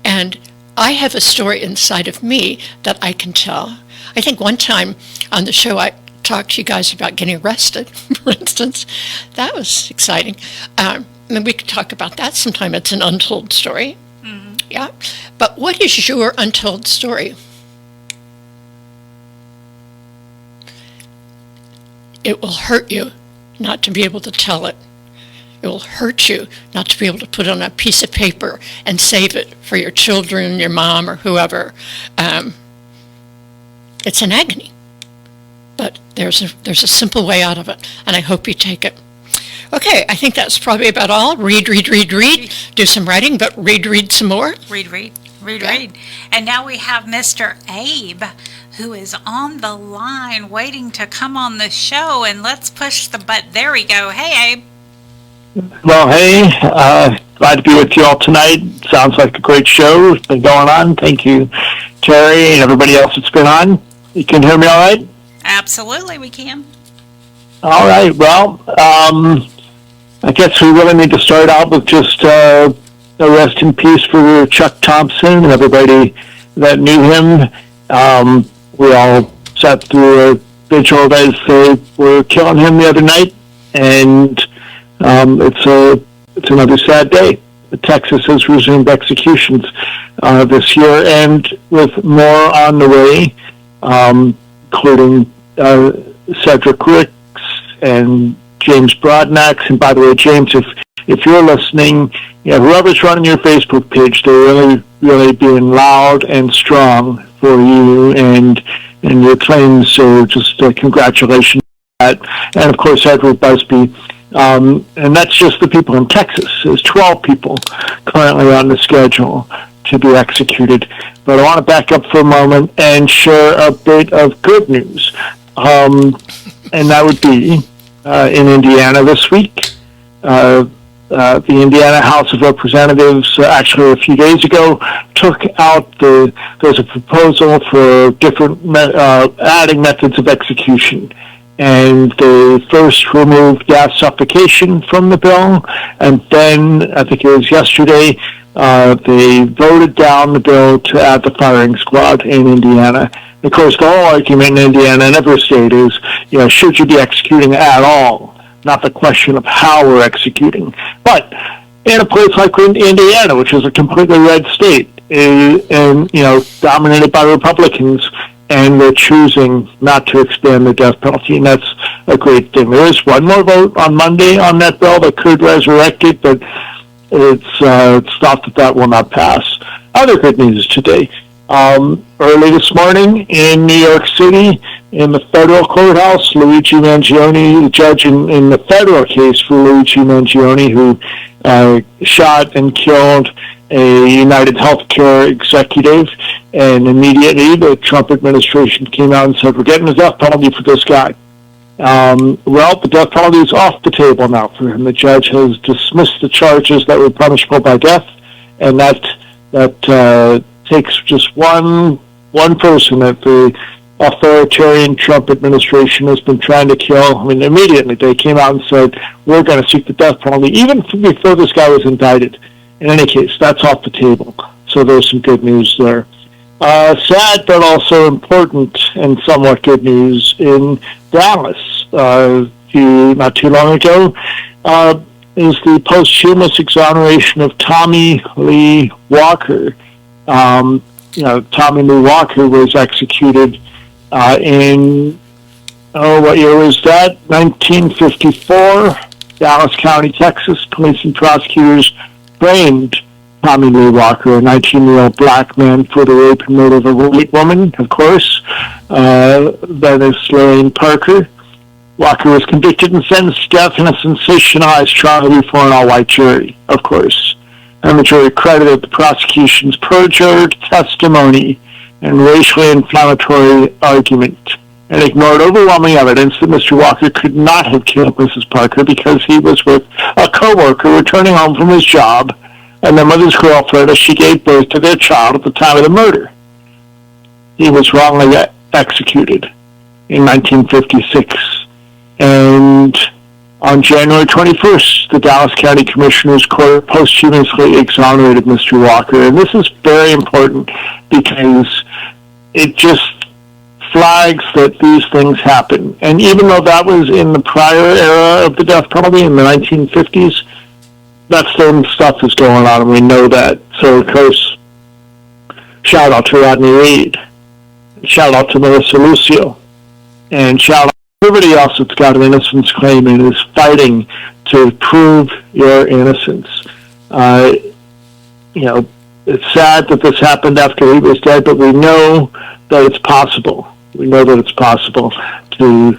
And I have a story inside of me that I can tell. I think one time on the show I talked to you guys about getting arrested, for instance. That was exciting. And we could talk about that sometime. It's an untold story. Mm-hmm. Yeah. But what is your untold story? It will hurt you not to be able to tell it. It will hurt you not to be able to put it on a piece of paper and save it for your children, your mom, or whoever. It's an agony. But there's a simple way out of it, and I hope you take it. Okay, I think that's probably about all. Read. Do some writing, but read some more. Read. And now we have Mr. Abe, who is on the line waiting to come on the show. And let's push the button. There we go. Hey, Abe. Well, hey, glad to be with you all tonight. Sounds like a great show. It's been going on. Thank you, Terry, and everybody else that's been on. You can hear me all right? Absolutely, we can. All right. Well, I guess we really need to start out with just a rest in peace for Chuck Thompson and everybody that knew him. We all sat through a vigil as they were killing him the other night, and it's another sad day. Texas has resumed executions this year, and with more on the way, including Cedric Ricks and James Broadnax. And by the way, James, if you're listening, whoever's running your Facebook page, they're really being loud and strong for you and your claims. So just congratulations on that. And of course, Edward Busby. And that's just the people in Texas. There's 12 people currently on the schedule to be executed. But I want to back up for a moment and share a bit of good news. And that would be in Indiana this week. The Indiana House of Representatives, actually a few days ago, took out there's a proposal for different adding methods of execution. And they first removed gas suffocation from the bill, and then, I think it was yesterday, they voted down the bill to add the firing squad in Indiana. And of course, the whole argument in Indiana and every state is, should you be executing at all? Not the question of how we're executing. But in a place like Indiana, which is a completely red state, and dominated by Republicans, and they're choosing not to expand the death penalty, and that's a great thing. There is one more vote on Monday on that bill that could resurrect it, but it's thought that will not pass. Other good news today. Early this morning in New York City, in the federal courthouse, Luigi Mangione, the judge in the federal case for Luigi Mangione, who shot and killed a United Healthcare executive, and immediately the Trump administration came out and said, we're getting the death penalty for this guy. Well, the death penalty is off the table now for him. The judge has dismissed the charges that were punishable by death, and that takes just one person that the authoritarian Trump administration has been trying to kill. I mean, immediately they came out and said, we're going to seek the death penalty, even before this guy was indicted. In any case, that's off the table. So there's some good news there. Sad, but also important and somewhat good news in Dallas. Not too long ago, is the posthumous exoneration of Tommy Lee Walker. Tommy Lee Walker was executed in, what year was that? 1954, Dallas County, Texas. Police and prosecutors framed Tommy Lee Walker, a 19-year-old black man, for the rape and murder of a white woman, of course. That is Lorraine Parker. Walker was convicted and sentenced to death in a sensationalized trial before an all-white jury, of course. And the jury credited the prosecution's perjured testimony and racially inflammatory argument, and ignored overwhelming evidence that Mr. Walker could not have killed Mrs. Parker because he was with a co-worker returning home from his job, and then with his girlfriend as she gave birth to their child at the time of the murder. He was wrongly executed in 1956. And on January 21st, the Dallas County Commissioner's Court posthumously exonerated Mr. Walker. And this is very important because it just flags that these things happen. And even though that was in the prior era of the death penalty in the 1950s, that same stuff is going on, and we know that. So, of course, shout out to Rodney Reed, shout out to Melissa Lucio, and shout out to everybody else that's got an innocence claim and is fighting to prove your innocence. It's sad that this happened after he was dead, but we know that it's possible. We know that it's possible to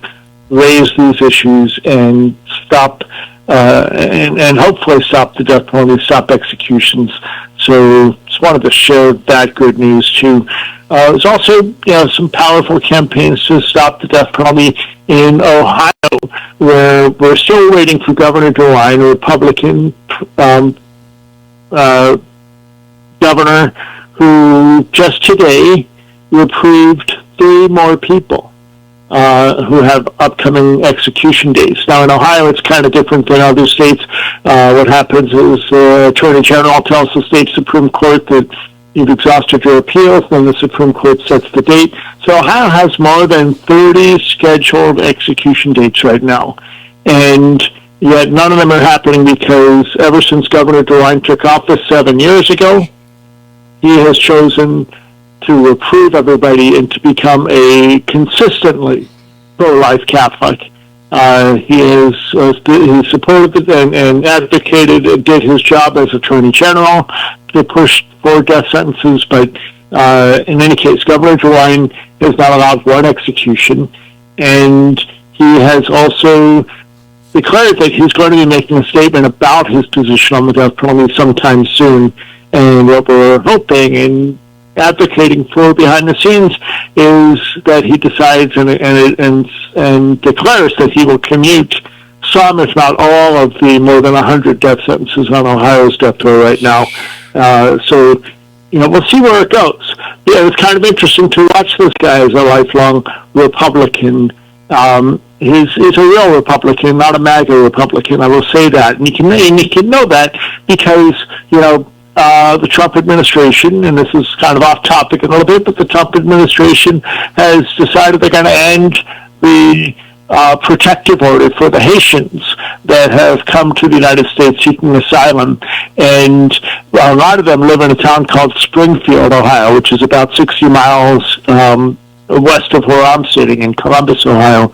raise these issues and stop and hopefully stop the death penalty, stop executions. So just wanted to share that good news too. There's also some powerful campaigns to stop the death penalty in Ohio, where we're still waiting for Governor DeWine, a Republican governor, who just today reproved 3 more people who have upcoming execution dates. Now, in Ohio, it's kind of different than other states. What happens is the Attorney General tells the state Supreme Court that you've exhausted your appeals, then the Supreme Court sets the date. So Ohio has more than 30 scheduled execution dates right now. And yet none of them are happening because ever since Governor DeWine took office 7 years ago, he has chosen to approve everybody and to become a consistently pro-life Catholic. He supported and advocated, did his job as Attorney General to push for death sentences, but in any case, Governor DeWine has not allowed one execution, and he has also declared that he's going to be making a statement about his position on the death penalty sometime soon. And what we're hoping and advocating for behind the scenes is that he decides and declares that he will commute some, if not all, of the more than 100 death sentences on Ohio's death row right now. So, we'll see where it goes. Yeah, it's kind of interesting to watch this guy as a lifelong Republican. He's a real Republican, not a MAGA Republican. I will say that, and you can know that because the Trump administration, and this is kind of off topic a little bit, but the Trump administration has decided they're going to end the protective order for the Haitians that have come to the United States seeking asylum. And a lot of them live in a town called Springfield, Ohio, which is about 60 miles west of where I'm sitting in Columbus, Ohio.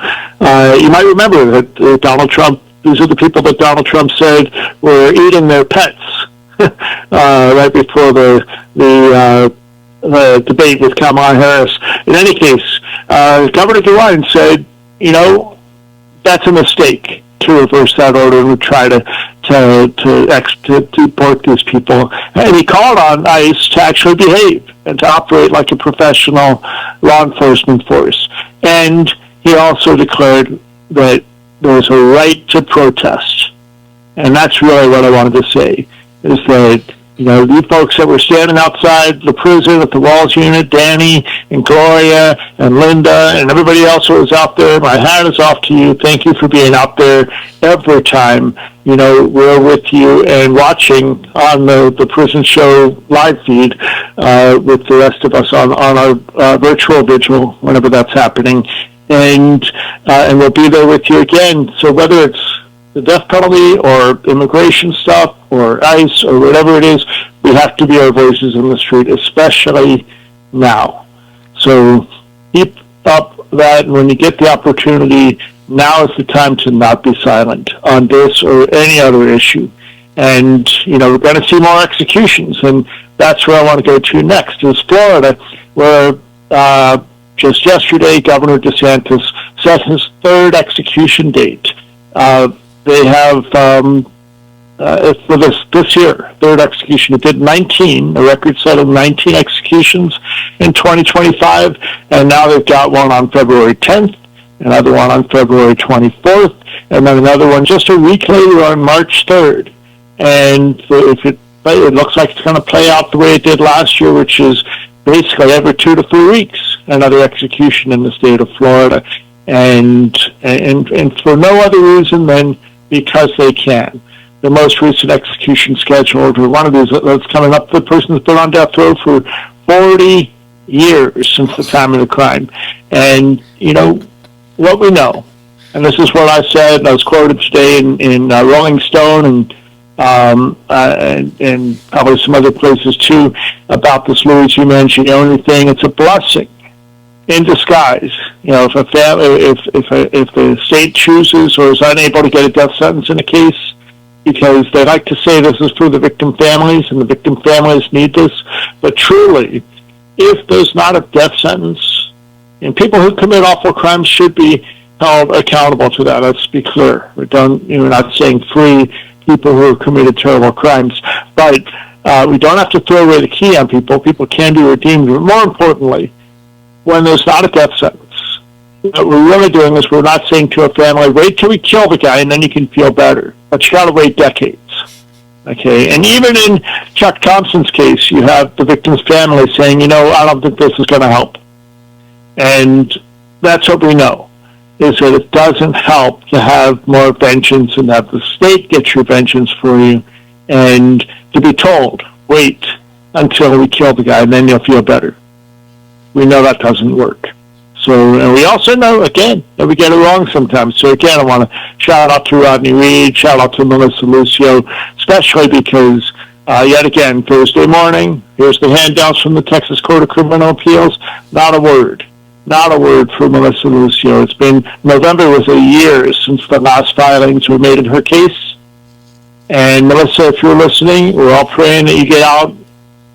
You might remember that Donald Trump, these are the people that Donald Trump said were eating their pets right before the debate with Kamala Harris. In any case, Governor DeWine said, that's a mistake to reverse that order and try to deport these people. And he called on ICE to actually behave and to operate like a professional law enforcement force. And he also declared that there's a right to protest. And that's really what I wanted to say, is that, you folks that were standing outside the prison at the Walls Unit, Danny and Gloria and Linda and everybody else who was out there, my hat is off to you. Thank you for being out there every time. We're with you and watching on the prison show live feed with the rest of us on our virtual vigil whenever that's happening. And we'll be there with you again. So whether it's the death penalty or immigration stuff or ICE or whatever it is, we have to be our voices in the street, especially now. So keep up that, and when you get the opportunity, now is the time to not be silent on this or any other issue. And, we're going to see more executions, and that's where I want to go to next, is Florida, where just yesterday, Governor DeSantis set his 3rd execution date. They have, for this year, 3rd execution. It did 19, a record set of 19 executions in 2025, and now they've got one on February 10th, another one on February 24th, and then another one just a week later on March 3rd. And it looks like it's going to play out the way it did last year, which is basically every 2 to 3 weeks, another execution in the state of Florida. And for no other reason than because they can. The most recent execution scheduled, or one of these that's coming up, the person's been on death row for 40 years since the time of the crime. And, what we know, and this is what I said, and I was quoted today in Rolling Stone and probably some other places too, about this Luigi Mangione thing. It's a blessing in disguise. If the state chooses or is unable to get a death sentence in a case, because they like to say this is for the victim families, and the victim families need this, but truly, if there's not a death sentence, and people who commit awful crimes should be held accountable to that. Let's be clear. We're not saying free people who have committed terrible crimes, but we don't have to throw away the key on people. People can be redeemed. But more importantly, when there's not a death sentence, what we're really doing is we're not saying to a family, wait till we kill the guy and then you can feel better. But you got to wait decades. Okay, and even in Chuck Thompson's case, you have the victim's family saying, I don't think this is going to help. And that's what we know, is that it doesn't help to have more vengeance and have the state get your vengeance for you and to be told, wait until we kill the guy and then you'll feel better. We know that doesn't work. So, and we also know, again, that we get it wrong sometimes. So, again, I want to shout out to Rodney Reed, shout out to Melissa Lucio, especially because, yet again, Thursday morning, here's the handouts from the Texas Court of Criminal Appeals. Not a word for Melissa Lucio. It's been, November was a year since the last filings were made in her case. And, Melissa, if you're listening, we're all praying that you get out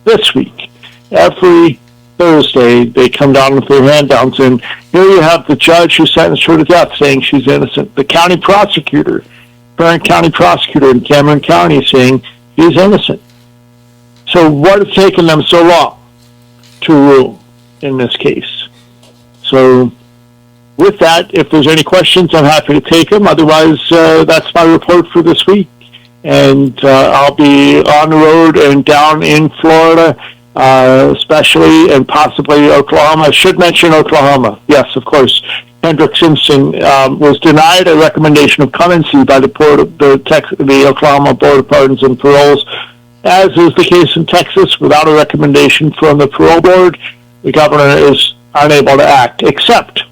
this week. Every Thursday, they come down with their handouts, and here you have the judge who sentenced her to death saying she's innocent. The county prosecutor, current county prosecutor in Cameron County, saying she's innocent. So what has taken them so long to rule in this case? So with that, if there's any questions, I'm happy to take them. Otherwise, that's my report for this week. And I'll be on the road and down in Florida, especially and possibly Oklahoma. I should mention Oklahoma. Yes, of course. Kendrick Simpson was denied a recommendation of clemency by the Oklahoma Board of Pardons and Paroles, as is the case in Texas. Without a recommendation from the parole board, the governor is unable to act. Except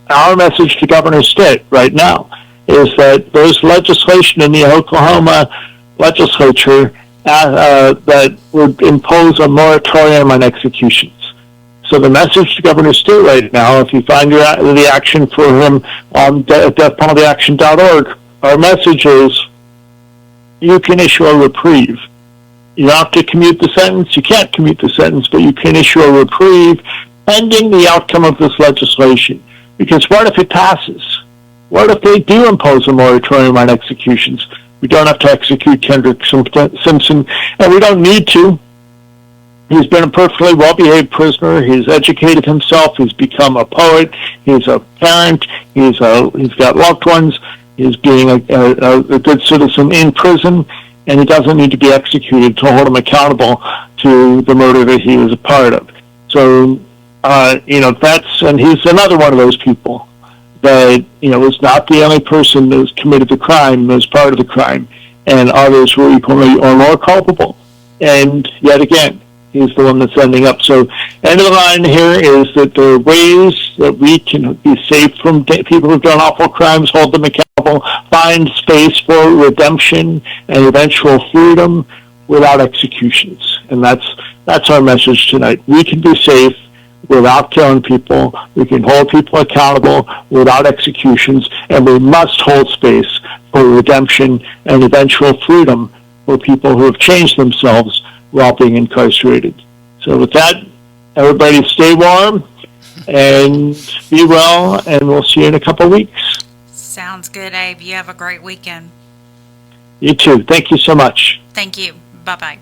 our message to Governor Stitt right now is that there's legislation in the Oklahoma legislature that would impose a moratorium on executions. So the message to Governor Stitt right now, if you find the action for him on deathpenaltyaction.org, our message is you can issue a reprieve. You don't have to commute the sentence. You can't commute the sentence, but you can issue a reprieve pending the outcome of this legislation. Because what if it passes? What if they do impose a moratorium on executions? We don't have to execute Kendrick Simpson, and we don't need to. He's been a perfectly well-behaved prisoner. He's educated himself. He's become a poet. He's a parent. He's got loved ones. He's being a good citizen in prison, and he doesn't need to be executed to hold him accountable to the murder that he was a part of. So, and he's another one of those people that, was not the only person that was committed the crime, that was part of the crime, and others were equally or more culpable. And yet again, he's the one that's ending up. So, end of the line here is that there are ways that we can be safe from people who've done awful crimes, hold them accountable, find space for redemption and eventual freedom without executions. And that's our message tonight. We can be safe without killing people. We can hold people accountable without executions, and we must hold space for redemption and eventual freedom for people who have changed themselves while being incarcerated. So with that, everybody stay warm and be well, and we'll see you in a couple of weeks. Sounds good, Abe. You have a great weekend. You too. Thank you so much. Thank you. Bye-bye.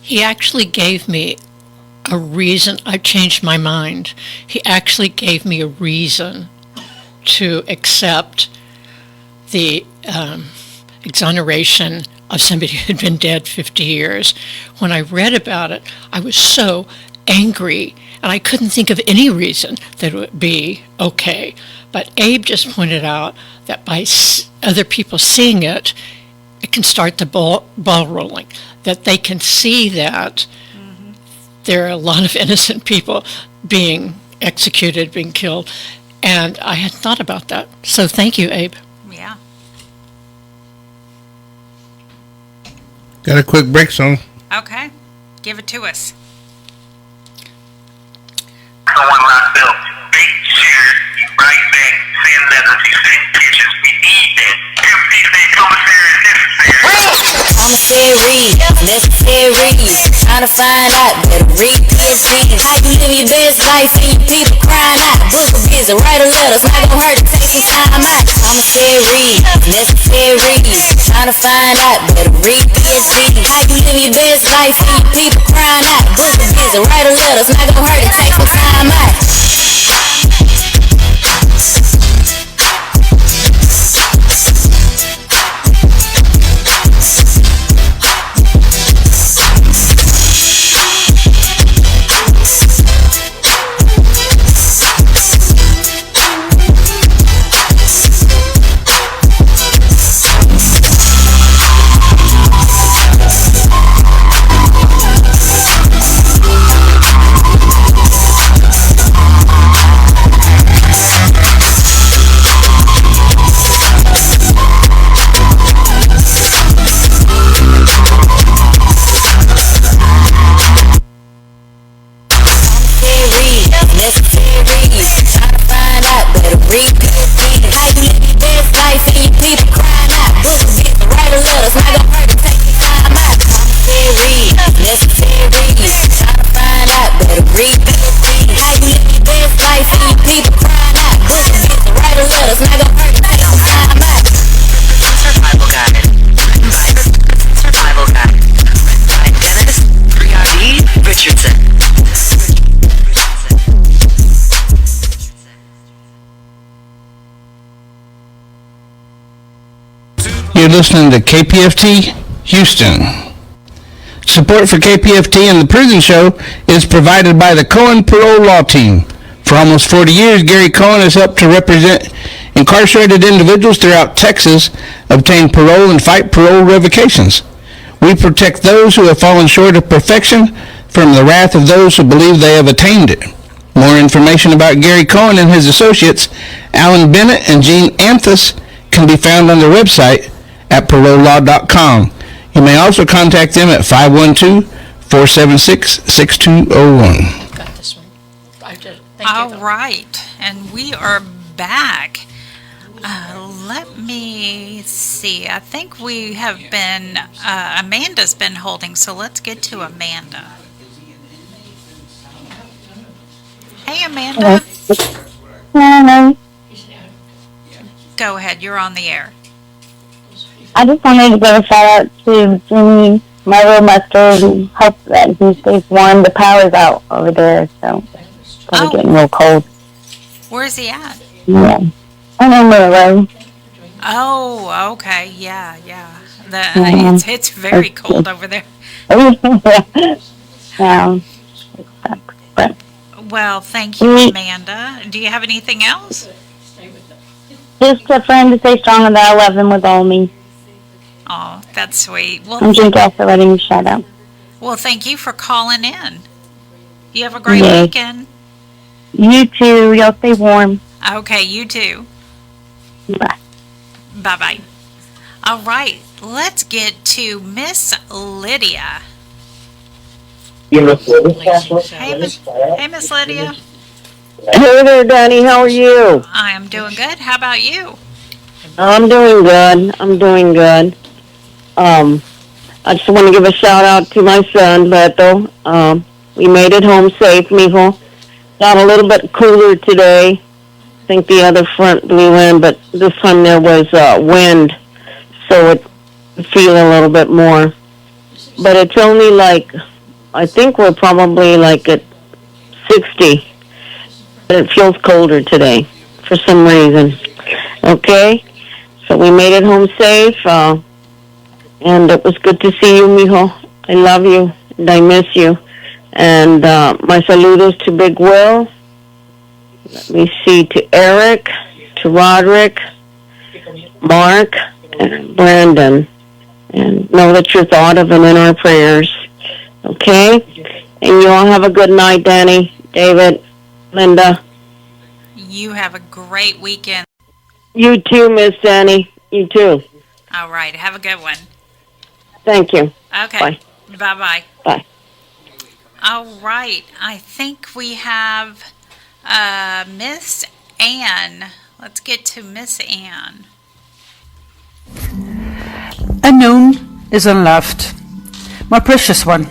He actually gave me a reason. I changed my mind. He actually gave me a reason to accept the exoneration of somebody who had been dead 50 years. When I read about it, I was so angry, and I couldn't think of any reason that it would be okay. But Abe just pointed out that by other people seeing it, it can start the ball rolling, that they can see that there are a lot of innocent people being executed, being killed, and I had thought about that. So thank you, Abe. Yeah. Got a quick break song. Okay. Give it to us. Someone locked up. Make sure you write back, send letters, you send pictures. We need that. Everything that commissary is necessary. Commissary, necessary. Trying to find out, better read PhD. How you live your best life and your people crying out. Book a visit, write a letter, it's not gonna hurt to take some time out. Commissary, necessary. Trying to find out, better read PhD. How you live your best life and your people crying out. Book a visit, write a letter, it's not gonna hurt to take some time out. You're listening to KPFT Houston. Support for KPFT and the Prison Show is provided by the Cohen Parole Law Team. For almost 40 years, Gary Cohen has helped to represent incarcerated individuals throughout Texas, obtain parole, and fight parole revocations. We protect those who have fallen short of perfection from the wrath of those who believe they have attained it. More information about Gary Cohen and his associates, Alan Bennett and Gene Anthus, can be found on their website at parolelaw.com. You may also contact them at 512-476-6201. Got this one. I did. All right, and we are back. Let me see. I think we have been, Amanda's been holding, so let's get to Amanda. Hey, Amanda. Hello. Go ahead, you're on the air. I just wanted to give a shout out to Jimmy, my roadmaster, who helped that he stays warm. The power's out over there, so it's probably getting real cold. Where's he at? Yeah. I'm in Monroe. Oh, okay. Yeah. It's very cold over there. Yeah. But Well, thank you, Amanda. Do you have anything else? just a friend to stay strong, and that I love him with all me. Oh, that's sweet. I'm just also letting you shout out. Well, thank you for calling in. You have a great Yay. weekend. You too. Y'all stay warm. Okay, you too. Bye. Bye-bye. All right, let's get to Miss Lydia. Hey, Miss Lydia. Hey there, Danny. How are you? I am doing good. How about you? I'm doing good. I just want to give a shout out to my son, Beto. We made it home safe, mijo. Got a little bit cooler today. I think the other front blew in, but this time there was wind, so it feeling a little bit more. But it's only like, I think we're probably like at 60. But it feels colder today for some reason. Okay? So we made it home safe, and it was good to see you, mijo. I love you, and I miss you. And my saludos to Big Will. Let me see, to Eric, to Roderick, Mark, and Brandon. And know that you're thought of and in our prayers. Okay? And you all have a good night, Danny, David, Linda. You have a great weekend. You too, Miss Danny. You too. All right, have a good one. Thank you. Okay. Bye. Bye-bye. Bye. All right, I think we have Miss Ann. Let's get to Miss Ann. Unknown is unloved. My precious one,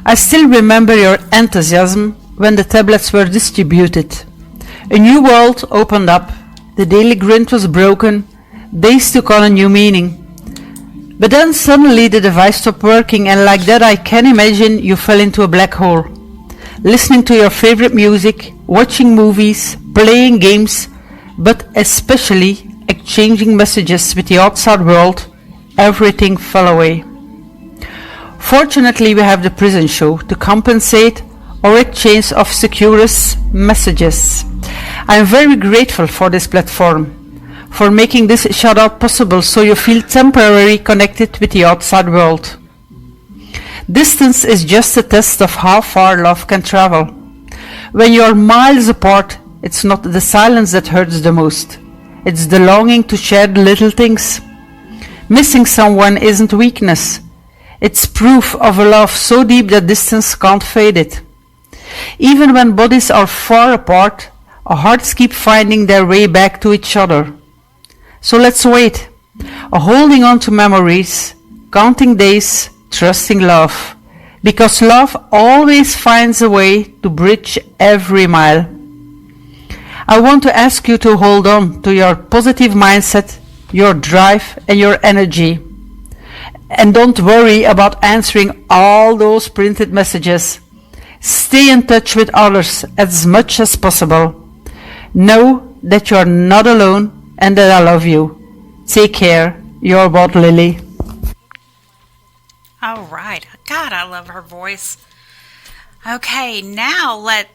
I still remember your enthusiasm when the tablets were distributed. A new world opened up, the daily grind was broken, days took on a new meaning. But then suddenly the device stopped working, and like that I can imagine you fell into a black hole. Listening to your favorite music, watching movies, playing games, but especially exchanging messages with the outside world, everything fell away. Fortunately, we have the prison show to compensate or exchange of securest messages. I am very grateful for this platform, for making this shout-out possible so you feel temporarily connected with the outside world. Distance is just a test of how far love can travel. When you are miles apart, it's not the silence that hurts the most. It's the longing to share the little things. Missing someone isn't weakness. It's proof of a love so deep that distance can't fade it. Even when bodies are far apart, our hearts keep finding their way back to each other. So let's wait, holding on to memories, counting days, trusting love, because love always finds a way to bridge every mile. I want to ask you to hold on to your positive mindset, your drive and your energy. And don't worry about answering all those printed messages. Stay in touch with others as much as possible. Know that you are not alone and that I love you. Take care. Your bot, Lily. All right. God, I love her voice. Okay, now it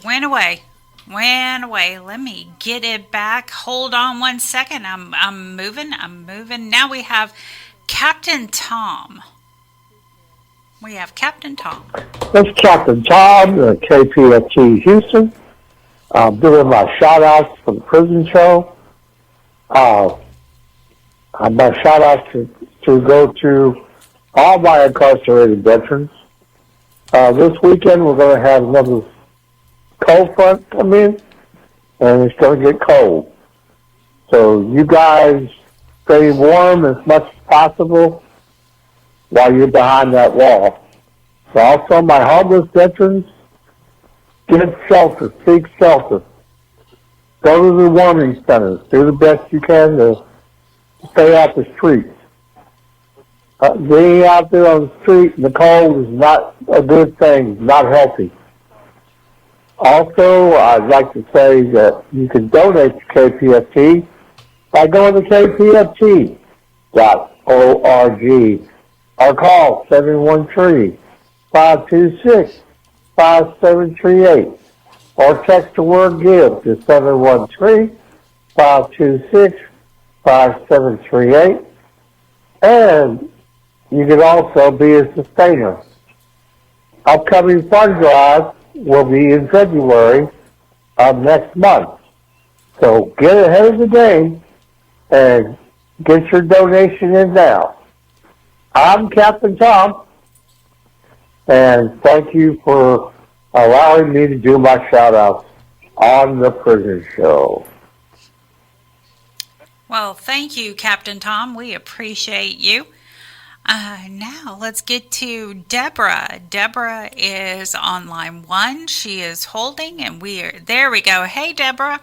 went away. Let me get it back. Hold on one second. I'm moving. Now we have Captain Tom. This is Captain Tom, KPFT Houston. I'm doing my shout-outs for the prison show. My shout-outs to go to all my incarcerated veterans. This weekend we're going to have another cold front come in, and it's going to get cold. So you guys stay warm as much as possible while you're behind that wall. So also my homeless veterans, get shelter, seek shelter. Go to the warming centers. Do the best you can to stay off the streets. Being out there on the street in the cold is not a good thing, not healthy. Also, I'd like to say that you can donate to KPFT by going to kpft.org or call 713-526-5738 or text the word GIVE to 713-526-5738. And you can also be a sustainer. Upcoming fund drive will be in February of next month. So get ahead of the game and get your donation in now. I'm Captain Tom, and thank you for allowing me to do my shout-outs on the prison show. Well, thank you, Captain Tom. We appreciate you. Now let's get to Deborah. Deborah is on line 1. She is holding, and there we go. Hey, Deborah.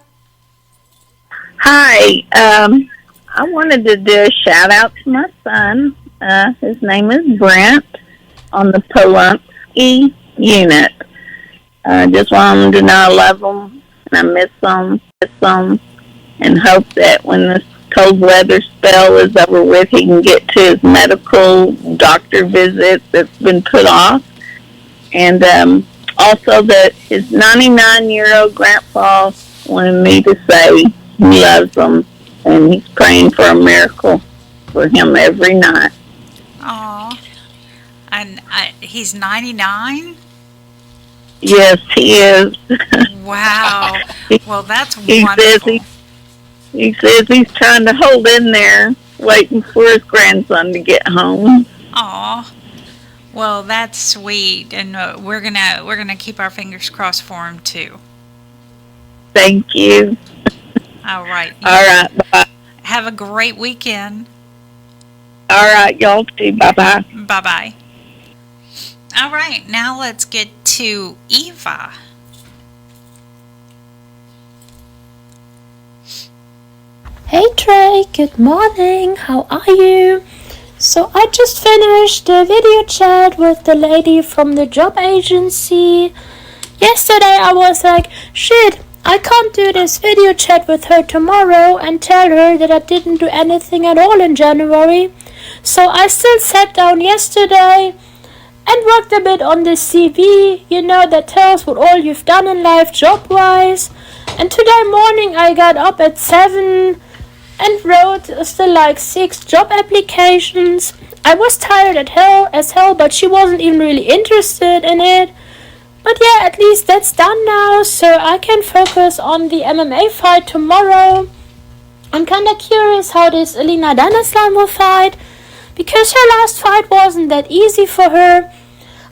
Hi. I wanted to do a shout out to my son. His name is Brent on the Pulaski unit. Just want him to know I love him and I miss him, and hope that when this cold weather spell is over with, he can get to his medical doctor visit that's been put off. And also that his 99-year-old grandpa wanted me to say he loves him and he's praying for a miracle for him every night. Aw. And he's 99? Yes, he is. Wow. Well, that's wonderful. He says he's trying to hold in there, waiting for his grandson to get home. Aw. Well, that's sweet, and we're gonna keep our fingers crossed for him too. Thank you. All right. All right. Bye. Have a great weekend. All right, y'all too. Bye-bye. Bye-bye. All right, now let's get to Eva. Hey Trey, good morning. How are you? So I just finished a video chat with the lady from the job agency. Yesterday I was like, shit, I can't do this video chat with her tomorrow and tell her that I didn't do anything at all in January. So I still sat down yesterday and worked a bit on the CV, that tells what all you've done in life job-wise. And today morning I got up at 7 and wrote still like 6 job applications. I was tired as hell, but she wasn't even really interested in it. But yeah, at least that's done now, so I can focus on the MMA fight tomorrow. I'm kinda curious how this Elena Daneslam will fight, because her last fight wasn't that easy for her.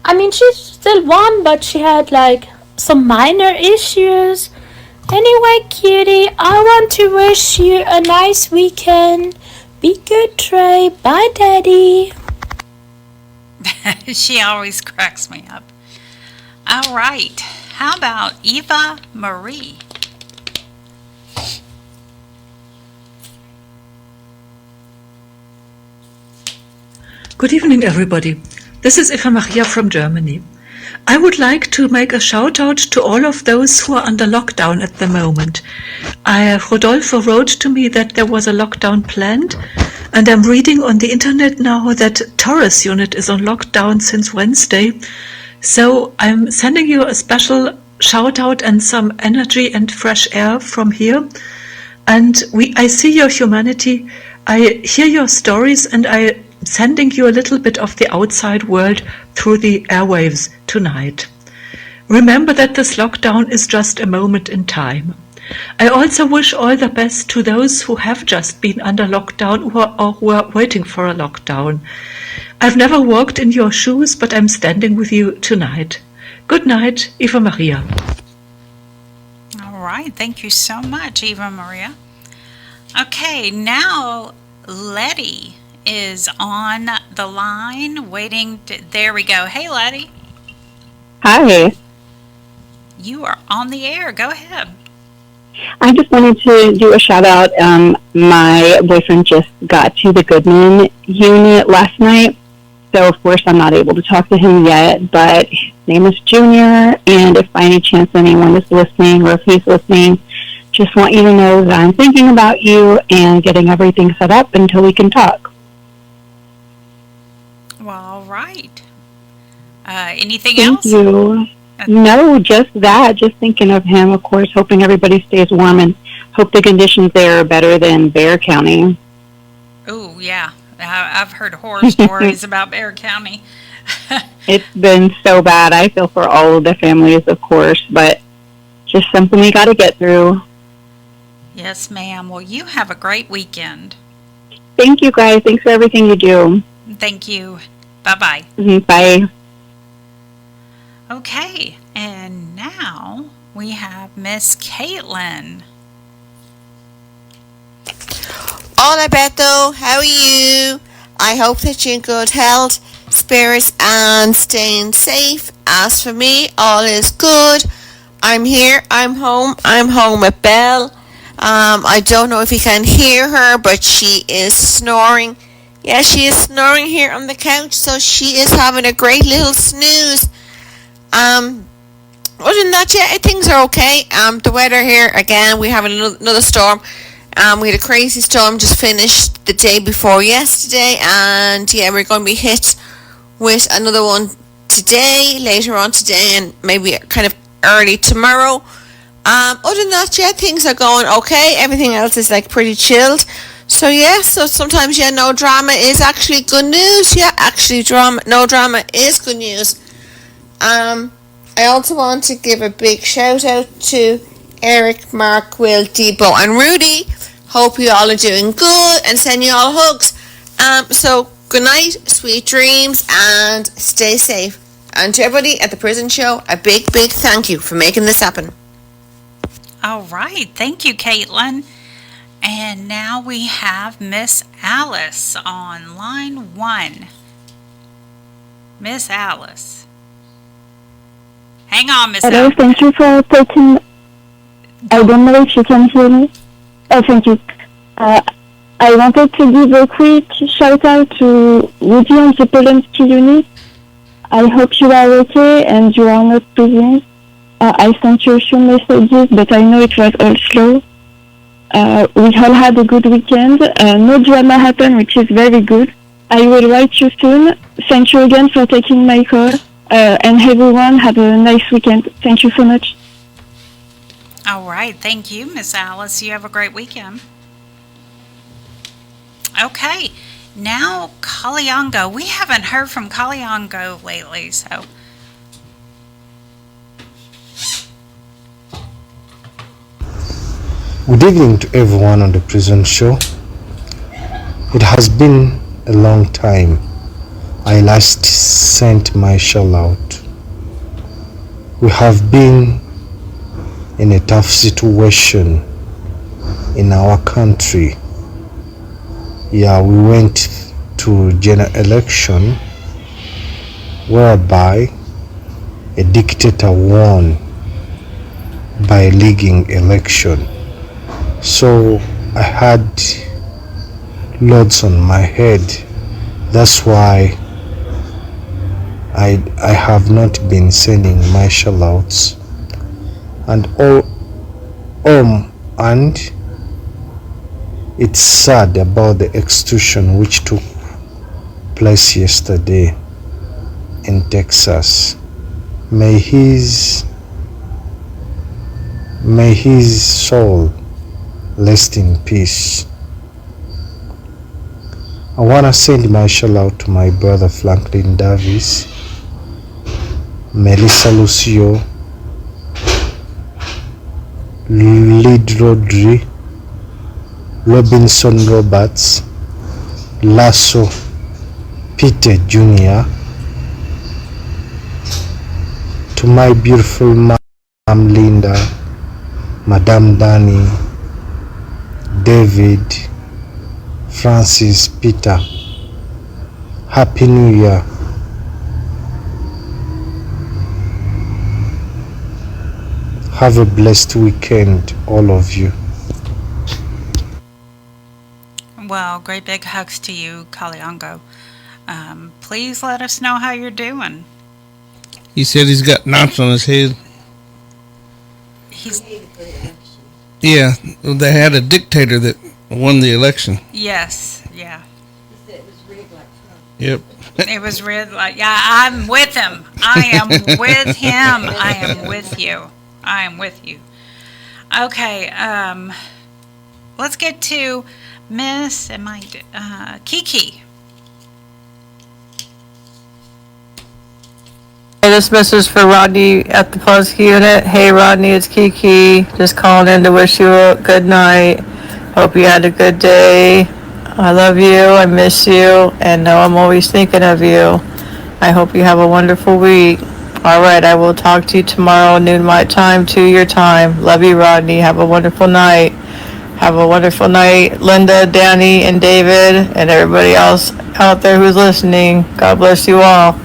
I mean, she still won, but she had like some minor issues. Anyway, cutie, I want to wish you a nice weekend. Be good, Trey. Bye, Daddy. She always cracks me up. All right. How about Eva Marie? Good evening, everybody. This is Eva Maria from Germany. I would like to make a shout out to all of those who are under lockdown at the moment. Rodolfo wrote to me that there was a lockdown planned, and I'm reading on the internet now that Taurus unit is on lockdown since Wednesday. So I'm sending you a special shout out and some energy and fresh air from here. And I see your humanity, I hear your stories, and I'm sending you a little bit of the outside world through the airwaves tonight. Remember that this lockdown is just a moment in time. I also wish all the best to those who have just been under lockdown or who are waiting for a lockdown. I've never walked in your shoes, but I'm standing with you tonight. Good night, Eva Maria. All right, thank you so much, Eva Maria. Okay, now Letty is on the line waiting there we go. Hey, Letty. Hi. You are on the air. Go ahead. I just wanted to do a shout out. My boyfriend just got to the Goodman unit last night, so of course I'm not able to talk to him yet, but his name is Junior, and if by any chance anyone is listening or if he's listening, just want you to know that I'm thinking about you and getting everything set up until we can talk. Well, all right. Anything Thank else? you. No, just that. Just thinking of him, of course, hoping everybody stays warm and hope the conditions there are better than Bexar County. Oh, yeah. I've heard horror stories about Bexar County. It's been so bad. I feel for all of the families, of course, but just something we got to get through. Yes, ma'am. Well, you have a great weekend. Thank you, guys. Thanks for everything you do. Thank you. Bye-bye. Bye. Okay, and now we have Miss Caitlin. Hola, Beto. How are you? I hope that you're in good health, spirits, and staying safe. As for me, all is good. I'm here. I'm home with Belle. I don't know if you can hear her, but she is snoring. Yeah, she is snoring here on the couch, so she is having a great little snooze. Other than that, yeah, things are okay. The weather here, again, we have another storm. We had a crazy storm just finished the day before yesterday, and yeah, we're going to be hit with another one today, later on today, and maybe kind of early tomorrow. Other than that, yeah, things are going okay. Everything else is like pretty chilled. So yeah, so sometimes, yeah, no drama is actually good news. Yeah, actually no drama is good news. I also want to give a big shout out to Eric, Mark, Will, Debo, and Rudy. Hope you all are doing good and send you all hugs. So good night, sweet dreams, and stay safe. And to everybody at the prison show, a big, big thank you for making this happen. All right. Thank you, Caitlin. And now we have Miss Alice on line 1. Miss Alice. Hang on, Miss Hello, Alice. thank you for taking... I don't know if you can hear me. Oh, thank you. I wanted to give a quick shout-out to Woody and the Polanski unit. I hope you are okay and you are not busy. I sent you a few messages, but I know it was all slow. We all had a good weekend. No drama happened, which is very good. I will write you soon. Thank you again for taking my call. And everyone, have a nice weekend. Thank you so much. All right. Thank you, Miss Alice. You have a great weekend. Okay. Now, Kalyango. We haven't heard from Kalyango lately, so... Good evening to everyone on the Prison Show. It has been a long time. I last sent my shout out. We have been in a tough situation in our country. Yeah, we went to general election whereby a dictator won by rigging election. So I had loads on my head. That's why I have not been sending my shout outs. And and it's sad about the execution which took place yesterday in Texas. May his soul rest in peace. I want to send my shout out to my brother Franklin Davis, Melissa Lucio, Lid Rodri, Robinson Roberts, Lasso, Peter Jr., to my beautiful mom Linda, Madame Danny, David, Francis, Peter. Happy New Year. Have a blessed weekend, all of you. Well, great big hugs to you, Kalyango. Please let us know how you're doing. He said he's got knots on his head. Yeah, they had a dictator that won the election. Yes, yeah. Yep. It was rigged like, yeah, I'm with him. I am with him. I am with you. I am with you. Okay, let's get to Miss Kiki. Hey, this message for Rodney at the Pulaski unit. Hey Rodney, it's Kiki. Just calling in to wish you a good night. Hope you had a good day. I love you, I miss you, and know I'm always thinking of you. I hope you have a wonderful week. Alright, I will talk to you tomorrow, noon my time, 2 your time. Love you, Rodney. Have a wonderful night. Have a wonderful night, Linda, Danny, and David, and everybody else out there who's listening. God bless you all.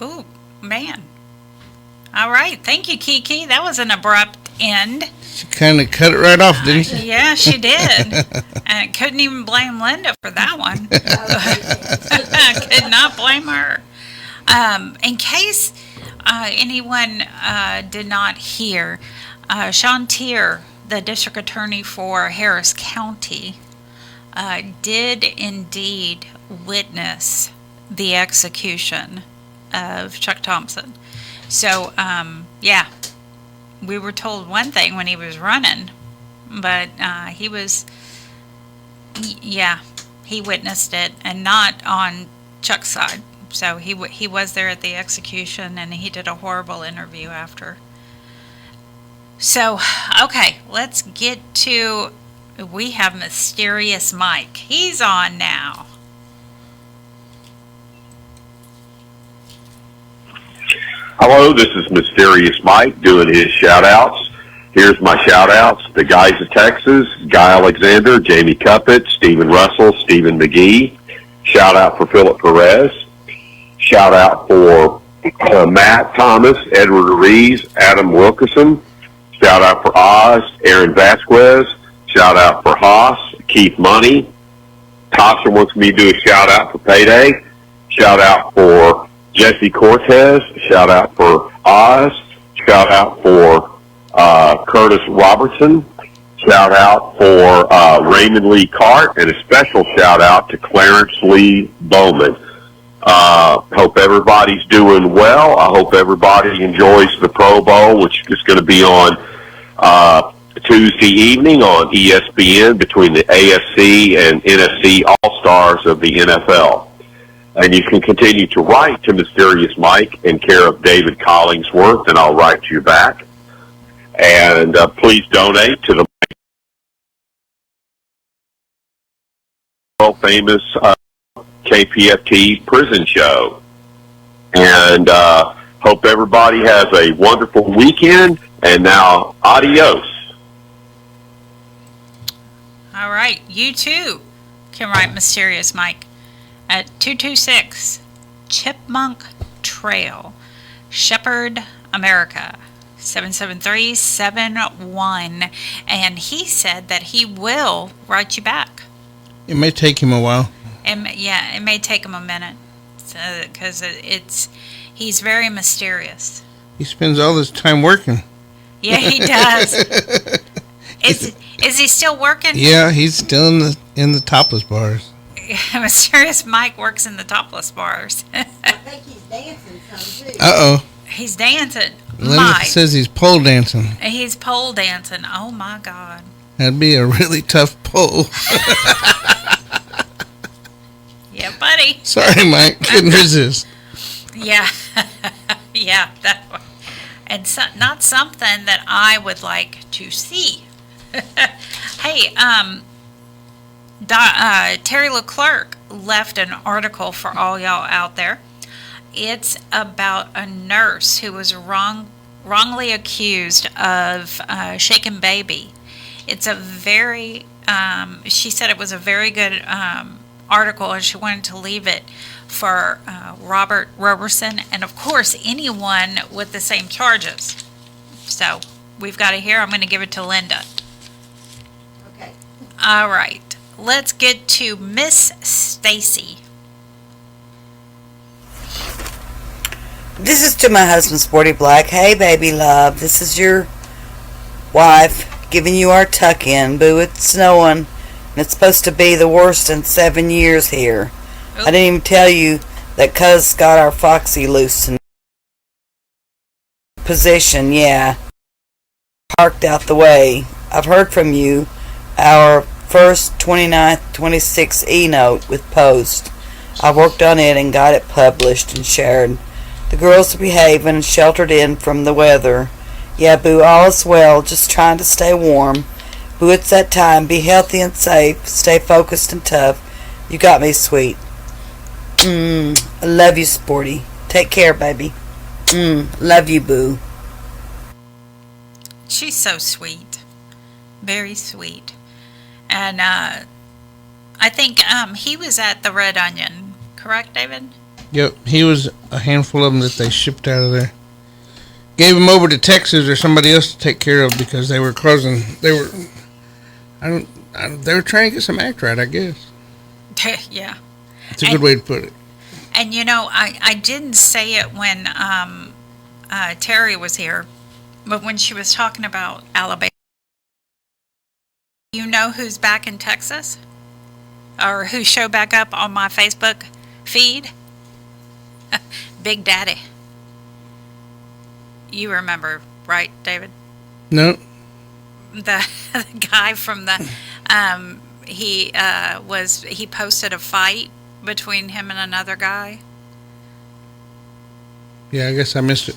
Oh, man. All right. Thank you, Kiki. That was an abrupt end. She kind of cut it right off, didn't she? Yeah, she did. And couldn't even blame Linda for that one. Could not blame her. In case anyone did not hear, Sean Tier, the district attorney for Harris County, did indeed witness the execution of Chuck Thompson. So, yeah, we were told one thing when he was running, but he witnessed it, and not on Chuck's side. So he was there at the execution, and he did a horrible interview after. So, okay, let's get to, we have Mysterious Mike. He's on now. Hello, this is Mysterious Mike doing his shout-outs. Here's my shout-outs. The guys of Texas, Guy Alexander, Jamie Cuppett, Stephen Russell, Stephen McGee. Shout-out for Philip Perez. Shout-out for Matt Thomas, Edward Rees, Adam Wilkerson. Shout-out for Oz, Aaron Vasquez. Shout-out for Haas, Keith Money. Tasha wants me to do a shout-out for Payday. Shout-out for Jesse Cortez. Shout-out for Oz. Shout-out for Curtis Robertson. Shout-out for Raymond Lee Cart. And a special shout-out to Clarence Lee Bowman. Hope everybody's doing well. I hope everybody enjoys the Pro Bowl, which is going to be on Tuesday evening on ESPN between the AFC and NFC All-Stars of the NFL. And you can continue to write to Mysterious Mike in care of David Collingsworth, and I'll write you back. And please donate to the world-famous KPFT prison show. And hope everybody has a wonderful weekend. And now, adios. All right, you too can write Mysterious Mike at 226 Chipmunk Trail, Shepherd, America, 77371. And he said that he will write you back. It may take him a while. Yeah, it may take him a minute because he's very mysterious. He spends all his time working. Yeah, he does. Is he still working? Yeah, he's still in the topless bars. Mysterious Mike works in the topless bars. I think he's dancing some too. Uh-oh. He's dancing. Linda says he's pole dancing. He's pole dancing. Oh, my God. That'd be a really tough pole. Yeah, buddy. Sorry, Mike. Couldn't resist. Yeah. Yeah. And not something that I would like to see. Hey, Terri LeClercq left an article for all y'all out there. It's about a nurse who was wrongly accused of shaking baby. It's a very, she said it was a very good article, and she wanted to leave it for Robert Roberson and, of course, anyone with the same charges. So we've got it here. I'm going to give it to Linda. Okay. All right. Let's get to Miss Stacy. This is to my husband, Sporty Black. Hey, baby love. This is your wife giving you our tuck-in. Boo, it's snowing, and it's supposed to be the worst in 7 years here. I didn't even tell you that Cuz got our Foxy loose in position, yeah. Parked out the way. I've heard from you. Our first 29th, 26th E-note with Post. I worked on it and got it published and shared. The girls are behaving and sheltered in from the weather. Yeah, Boo, all is well, just trying to stay warm. Boo, it's that time. Be healthy and safe. Stay focused and tough. You got me, sweet. I love you, Sporty. Take care, baby. Love you, Boo. She's so sweet. Very sweet. And I think he was at the Red Onion, correct, David? Yep, he was a handful of them that they shipped out of there. Gave them over to Texas or somebody else to take care of because they were closing. They were trying to get some act right, I guess. Yeah. It's a good way to put it. And you know, I didn't say it when Terri was here, but when she was talking about Alabama, you know who's back in Texas? Or who showed back up on my Facebook feed? Big Daddy. You remember, right, David? No. The guy from the he posted a fight between him and another guy. Yeah, I guess I missed it.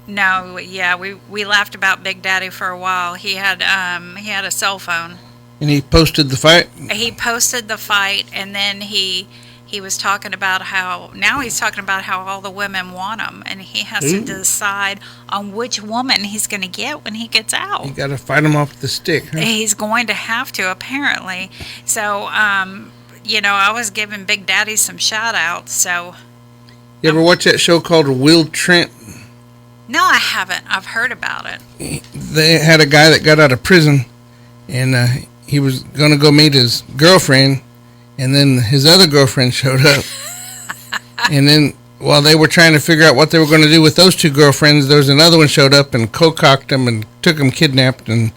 No, yeah, we laughed about Big Daddy for a while. He had a cell phone. And he posted the fight? He posted the fight, and then he he was talking about how all the women want him, and he has to decide on which woman he's going to get when he gets out. You got to fight him off with the stick. Huh? He's going to have to, apparently. So, I was giving Big Daddy some shout outs. So, you ever watch that show called Will Trent? No, I haven't. I've heard about it. They had a guy that got out of prison, and he was going to go meet his girlfriend, and then his other girlfriend showed up. And then while they were trying to figure out what they were going to do with those two girlfriends, there was another one showed up and co-cocked them and took them kidnapped and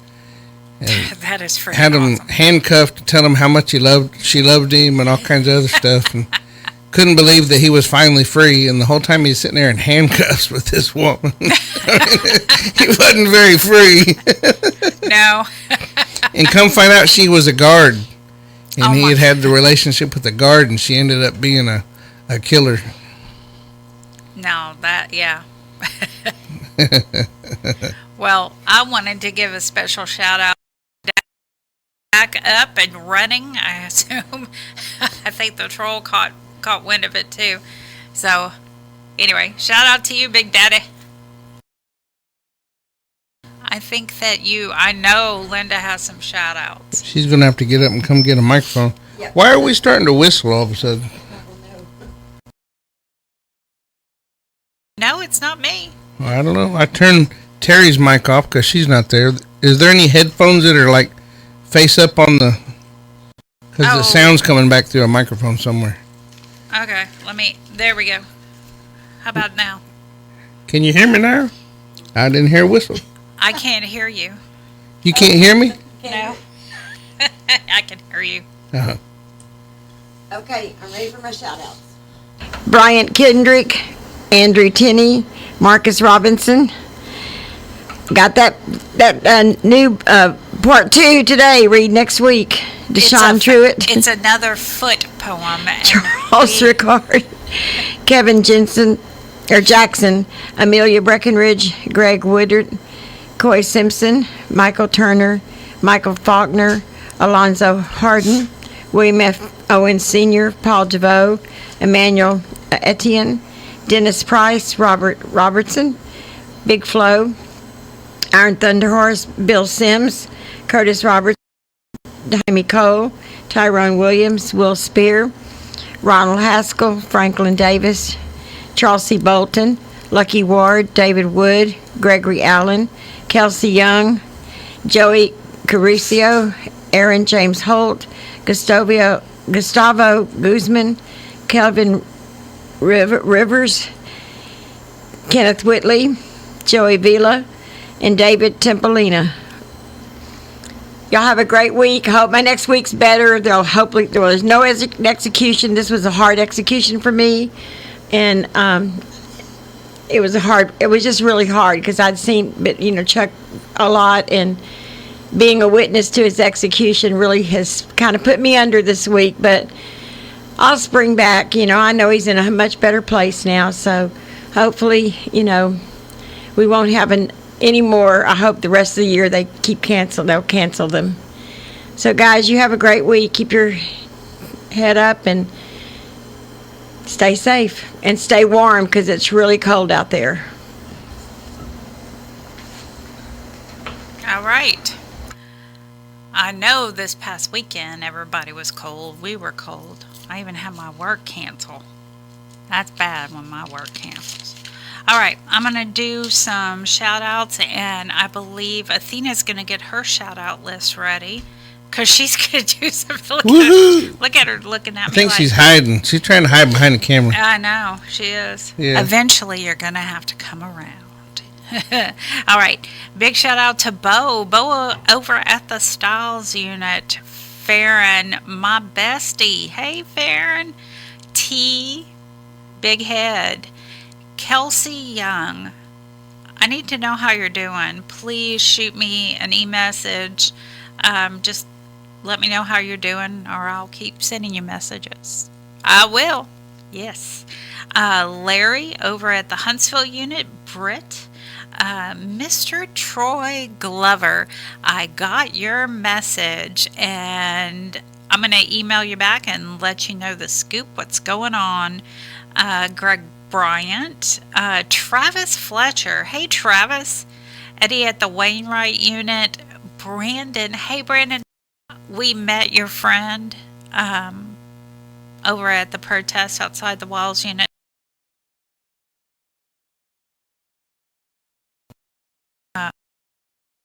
that is freaking had him handcuffed to tell him how much she loved him and all kinds of other stuff, and couldn't believe that he was finally free. And the whole time he's sitting there in handcuffs with this woman. He wasn't very free. No. And come find out she was a guard, and he had the relationship with the guard, and she ended up being a killer. No, yeah. Well, I wanted to give a special shout out. Back up and running, I assume. I think the troll caught wind of it too. So, anyway, shout out to you, Big Daddy. I know Linda has some shout outs. She's going to have to get up and come get a microphone. Yep. Why are we starting to whistle all of a sudden? No, it's not me. Well, I don't know. I turned Terry's mic off because she's not there. Is there any headphones that are like face up on the... Because the sound's coming back through a microphone somewhere. Okay, there we go. How about now? Can you hear me now? I didn't hear a whistle. I can't hear you. You can't hear me? No. I can hear you. Uh-huh. Okay, I'm ready for my shout-outs. Bryant Kendrick, Andrew Tinney, Marcus Robinson. Got that new part 2 today. Read next week. Deshaun Truitt. It's another foot poem. Charles Ricard, Kevin Jackson, Amelia Breckenridge, Greg Woodard, Coy Simpson, Michael Turner, Michael Faulkner, Alonzo Harden, William F. Owens Sr., Paul DeVoe, Emmanuel Etienne, Dennis Price, Robert Robertson, Big Flo, Iron Thunderhorse, Bill Sims, Curtis Roberts, Jaime Cole, Tyrone Williams, Will Spear, Ronald Haskell, Franklin Davis, Charles C. Bolton, Lucky Ward, David Wood, Gregory Allen, Kelsey Young, Joey Caricio, Aaron James Holt, Gustavo Guzman, Kelvin Rivers, Kenneth Whitley, Joey Vila, and David Tempolina. Y'all have a great week. I hope my next week's better. There's no execution. This was a hard execution for me, and it was just really hard because I'd seen Chuck a lot, and being a witness to his execution really has kind of put me under this week, but I'll spring back. I know he's in a much better place now, so hopefully, we won't have any more. I hope the rest of the year they'll cancel them. So guys, you have a great week. Keep your head up and stay safe and stay warm because it's really cold out there. All right. I know this past weekend everybody was cold. We were cold. I even had my work cancel. That's bad when my work cancels. All right, I'm going to do some shout outs, and I believe Athena's going to get her shout out list ready because she's going to do something. Look at her looking at me. I think she's hiding. She's trying to hide behind the camera. I know, she is. Yeah. Eventually, you're going to have to come around. All right, big shout out to Bo over at the Styles Unit. Farron, my bestie. Hey, Farron. T, Big Head. Kelsey Young, I need to know how you're doing. Please shoot me an e-message. Just let me know how you're doing, or I'll keep sending you messages. I will. Yes. Larry over at the Huntsville Unit. Britt. Mr. Troy Glover, I got your message, and I'm going to email you back and let you know the scoop, what's going on. Greg Bryant, Travis Fletcher. Hey, Travis. Eddie at the Wainwright unit. Brandon. Hey, Brandon. We met your friend over at the protest outside the Walls unit.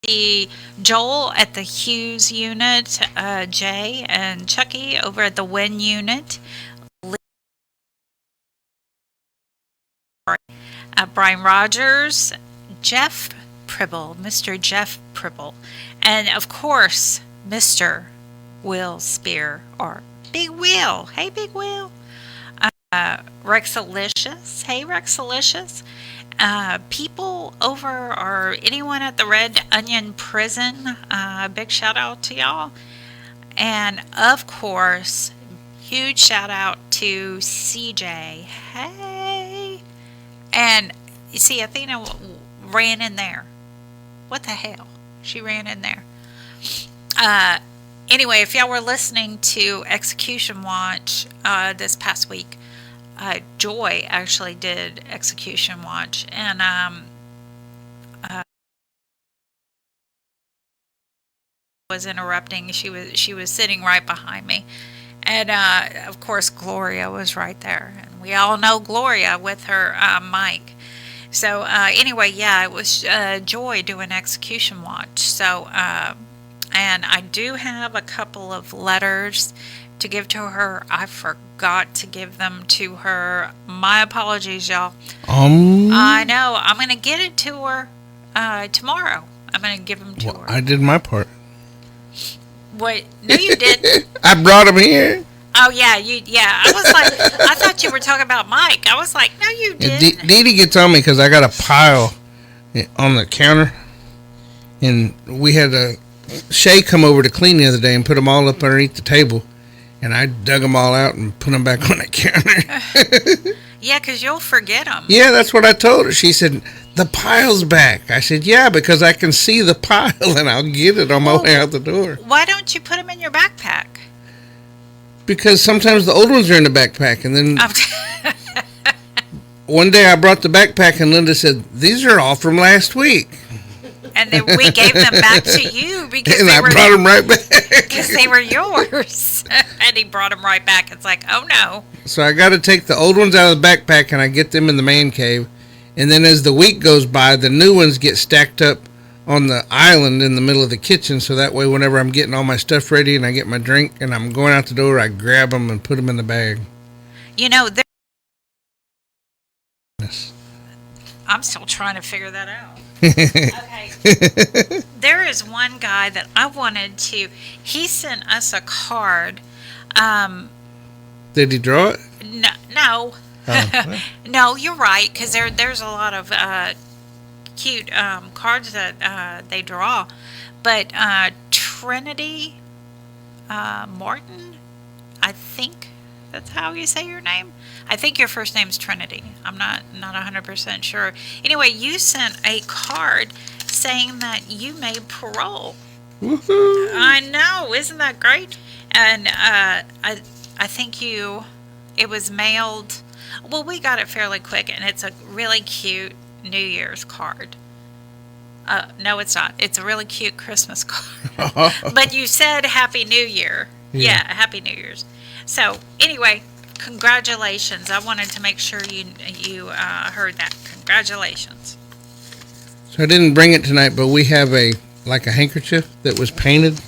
The Joel at the Hughes unit, Jay and Chucky over at the Wynn unit, Brian Rogers, Jeff Pribble, Mr. Jeff Pribble, and of course, Mr. Will Spear, or Big Will. Hey, Big Will. Rexalicious. Hey, Rexalicious. People over or anyone at the Red Onion Prison, big shout out to y'all. And of course, huge shout out to CJ. Hey. And you see, Athena ran in there. What the hell? She ran in there. Anyway, if y'all were listening to Execution Watch this past week, Joy actually did Execution Watch, and was interrupting. She was sitting right behind me, and of course Gloria was right there, and we all know Gloria with her mic. So anyway, yeah, it was Joy doing Execution Watch. So and I do have a couple of letters to give to her. I forgot to give them to her. My apologies, y'all. I know. I'm going to get it to her tomorrow. I'm going to give them to her. I did my part. Wait, no, you didn't. I brought him here. Oh, yeah. Yeah. I was like, I thought you were talking about Mike. I was like, no, you didn't. Dee Dee gets on me because I got a pile on the counter. And we had Shay come over to clean the other day and put them all up underneath the table. And I dug them all out and put them back on the counter. Yeah, because you'll forget them. Yeah, that's what I told her. She said, the pile's back. I said, yeah, because I can see the pile and I'll get it on my way out the door. Why don't you put them in your backpack? Because sometimes the old ones are in the backpack. And then one day I brought the backpack and Linda said, these are all from last week. And then we gave them back to you because and I brought them right back. Because they were yours. And he brought them right back. It's like, oh no. So I got to take the old ones out of the backpack and I get them in the man cave. And then as the week goes by, the new ones get stacked up on the island in the middle of the kitchen. So that way, whenever I'm getting all my stuff ready and I get my drink and I'm going out the door, I grab them and put them in the bag. You know, I'm still trying to figure that out. Okay. There is one guy that I wanted to. He sent us a card. Did he draw it? No. Oh. No, you're right, because there's a lot of cute cards that they draw. But Trinity Martin, I think that's how you say your name. I think your first name's Trinity. I'm not 100% sure. Anyway, you sent a card saying that you made parole. Woohoo! I know, isn't that great? And I think it was mailed. Well, we got it fairly quick, and it's a really cute New Year's card. No, it's not. It's a really cute Christmas card. But you said Happy New Year. Yeah, Happy New Year's. So anyway, congratulations. I wanted to make sure you heard that. Congratulations. So I didn't bring it tonight, but we have a handkerchief that was painted,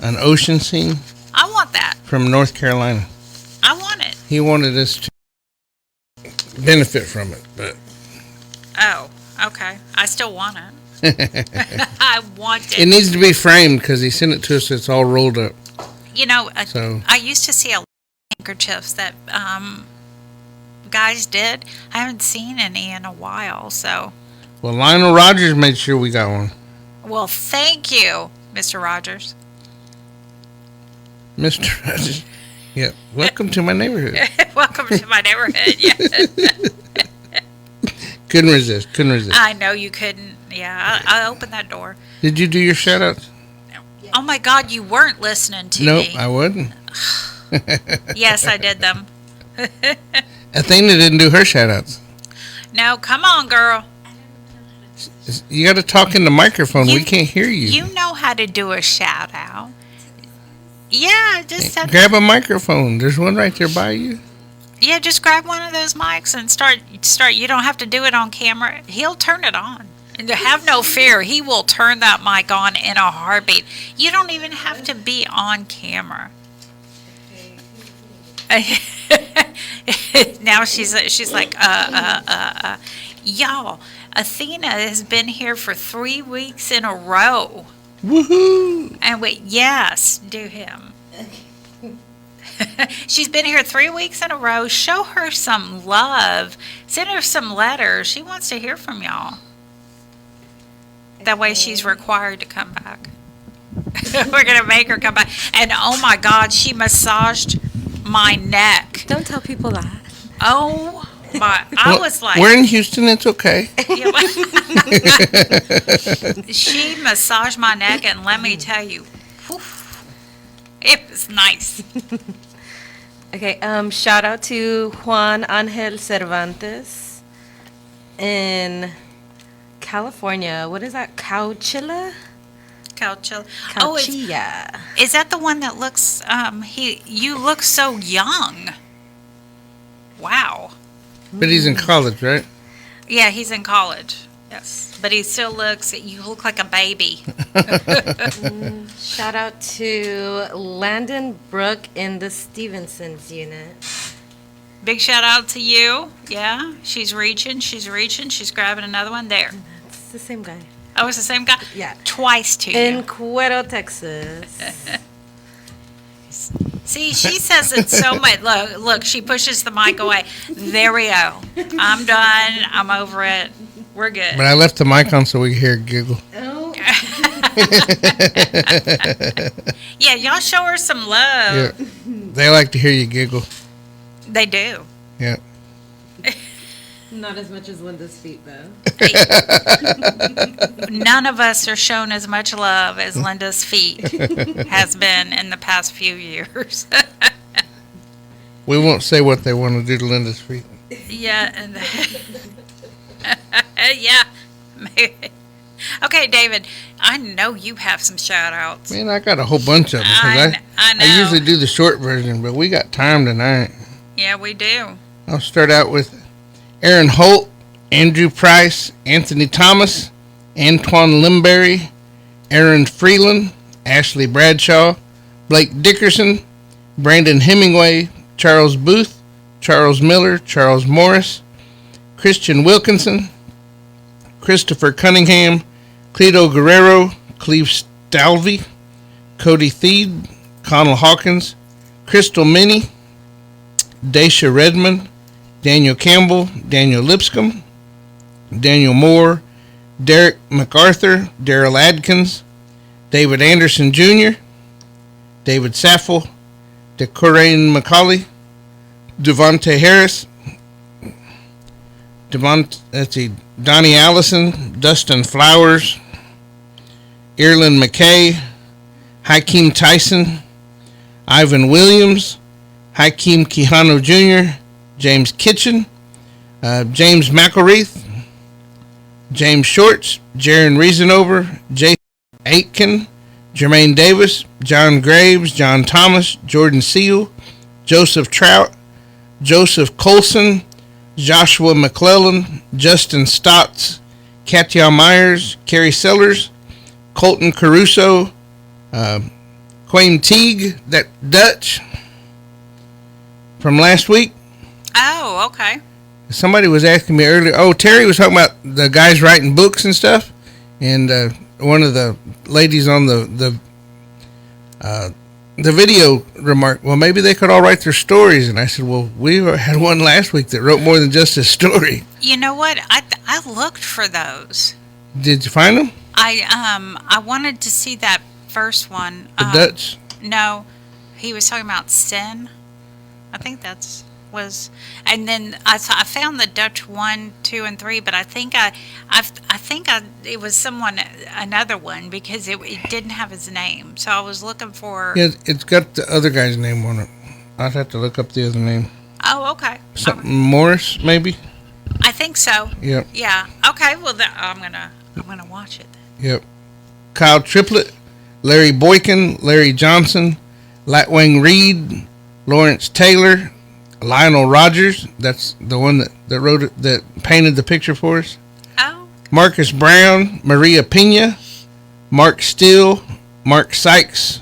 an ocean scene. I want that. From North Carolina. I want it. He wanted us to benefit from it, but. Oh, okay. I still want it. I want it. It needs to be framed because he sent it to us. It's all rolled up. You know, I used to see a lot of handkerchiefs that guys did. I haven't seen any in a while, so. Well, Lionel Rogers made sure we got one. Well, thank you, Mr. Rogers. Mr. Rogers. Yeah, welcome to my neighborhood. Welcome to my neighborhood, yeah. Couldn't resist. I know you couldn't. Yeah, I opened that door. Did you do your shout-outs? No. Oh my God, you weren't listening to Nope, me. I wasn't. Yes, I did them. Athena didn't do her shout-outs. No, come on, girl. You got to talk in the microphone. We can't hear you. You know how to do a shout out. Yeah, just Grab a microphone. There's one right there by you. Yeah, just grab one of those mics and start. You don't have to do it on camera. He'll turn it on. And have no fear. He will turn that mic on in a heartbeat. You don't even have to be on camera. Now she's like, y'all, Athena has been here for 3 weeks in a row. Woohoo! And yes, do him. She's been here 3 weeks in a row. Show her some love. Send her some letters. She wants to hear from y'all. That way she's required to come back. We're going to make her come back. And oh my God, she massaged my neck. Don't tell people that. Oh my, I was like. We're in Houston, it's okay. She massaged my neck, and let me tell you, whew, it was nice. Okay, shout out to Juan Angel Cervantes in California. What is that? Couchilla? Couchilla. Couchilla. Is that the one that looks, you look so young. Wow. But he's in college, right? Yeah, he's in college. Yes. But he still you look like a baby. Shout out to Landon Brooke in the Stevenson's unit. Big shout out to you. Yeah, she's reaching. She's grabbing another one there. It's the same guy. Oh, it's the same guy? Yeah. Twice to you. In Cuero, Texas. See, she says it so much. Look, she pushes the mic away. There we go. I'm done. I'm over it. We're good. But I left the mic on so we could hear her giggle. Oh. Yeah, y'all show her some love. Yeah. They like to hear you giggle. They do. Yeah. Not as much as Linda's feet, though. None of us are shown as much love as Linda's feet has been in the past few years. We won't say what they want to do to Linda's feet. Yeah. And yeah. Okay, David, I know you have some shout-outs. Man, I got a whole bunch of them. I know. I usually do the short version, but we got time tonight. Yeah, we do. I'll start out with Aaron Holt, Andrew Price, Anthony Thomas, Antoine Limberry, Aaron Freeland, Ashley Bradshaw, Blake Dickerson, Brandon Hemingway, Charles Booth, Charles Miller, Charles Morris, Christian Wilkinson, Christopher Cunningham, Cleto Guerrero, Cleve Stalvey, Cody Theed, Connell Hawkins, Crystal Minnie, Daisha Redmond, Daniel Campbell, Daniel Lipscomb, Daniel Moore, Derek MacArthur, Daryl Adkins, David Anderson Jr., David Saffel, DeCoraine McCauley, Devontae Harris, Donnie Allison, Dustin Flowers, Ireland McKay, Hakeem Tyson, Ivan Williams, Hakeem Quijano Jr., James Kitchen, James McElreath, James Shorts, Jaron Reasonover, Jason Aitken, Jermaine Davis, John Graves, John Thomas, Jordan Seal, Joseph Trout, Joseph Colson, Joshua McClellan, Justin Stotts, Katya Myers, Carrie Sellers, Colton Caruso, Quayne Teague, that Dutch from last week. Oh, okay. Somebody was asking me earlier. Oh, Terry was talking about the guys writing books and stuff, and one of the ladies on the video remarked, "Well, maybe they could all write their stories." And I said, "Well, we had one last week that wrote more than just a story." You know what? I looked for those. Did you find them? I wanted to see that first one. The Dutch? No, he was talking about sin. I think that's. was, and then I found the Dutch 1, 2, and 3, but I think it was another one because it didn't have his name. So I was looking for. Yeah, it's got the other guy's name on it. I'd have to look up the other name. Oh, okay. Something Morris, maybe. I think so. Yep. Yeah. Okay. Well, I'm gonna watch it. Yep. Kyle Triplett, Larry Boykin, Larry Johnson, Latwang Reed, Lawrence Taylor, Lionel Rogers. That's the one that wrote it, that painted the picture for us. Oh. Marcus Brown, Maria Pena, Mark Steele, Mark Sykes,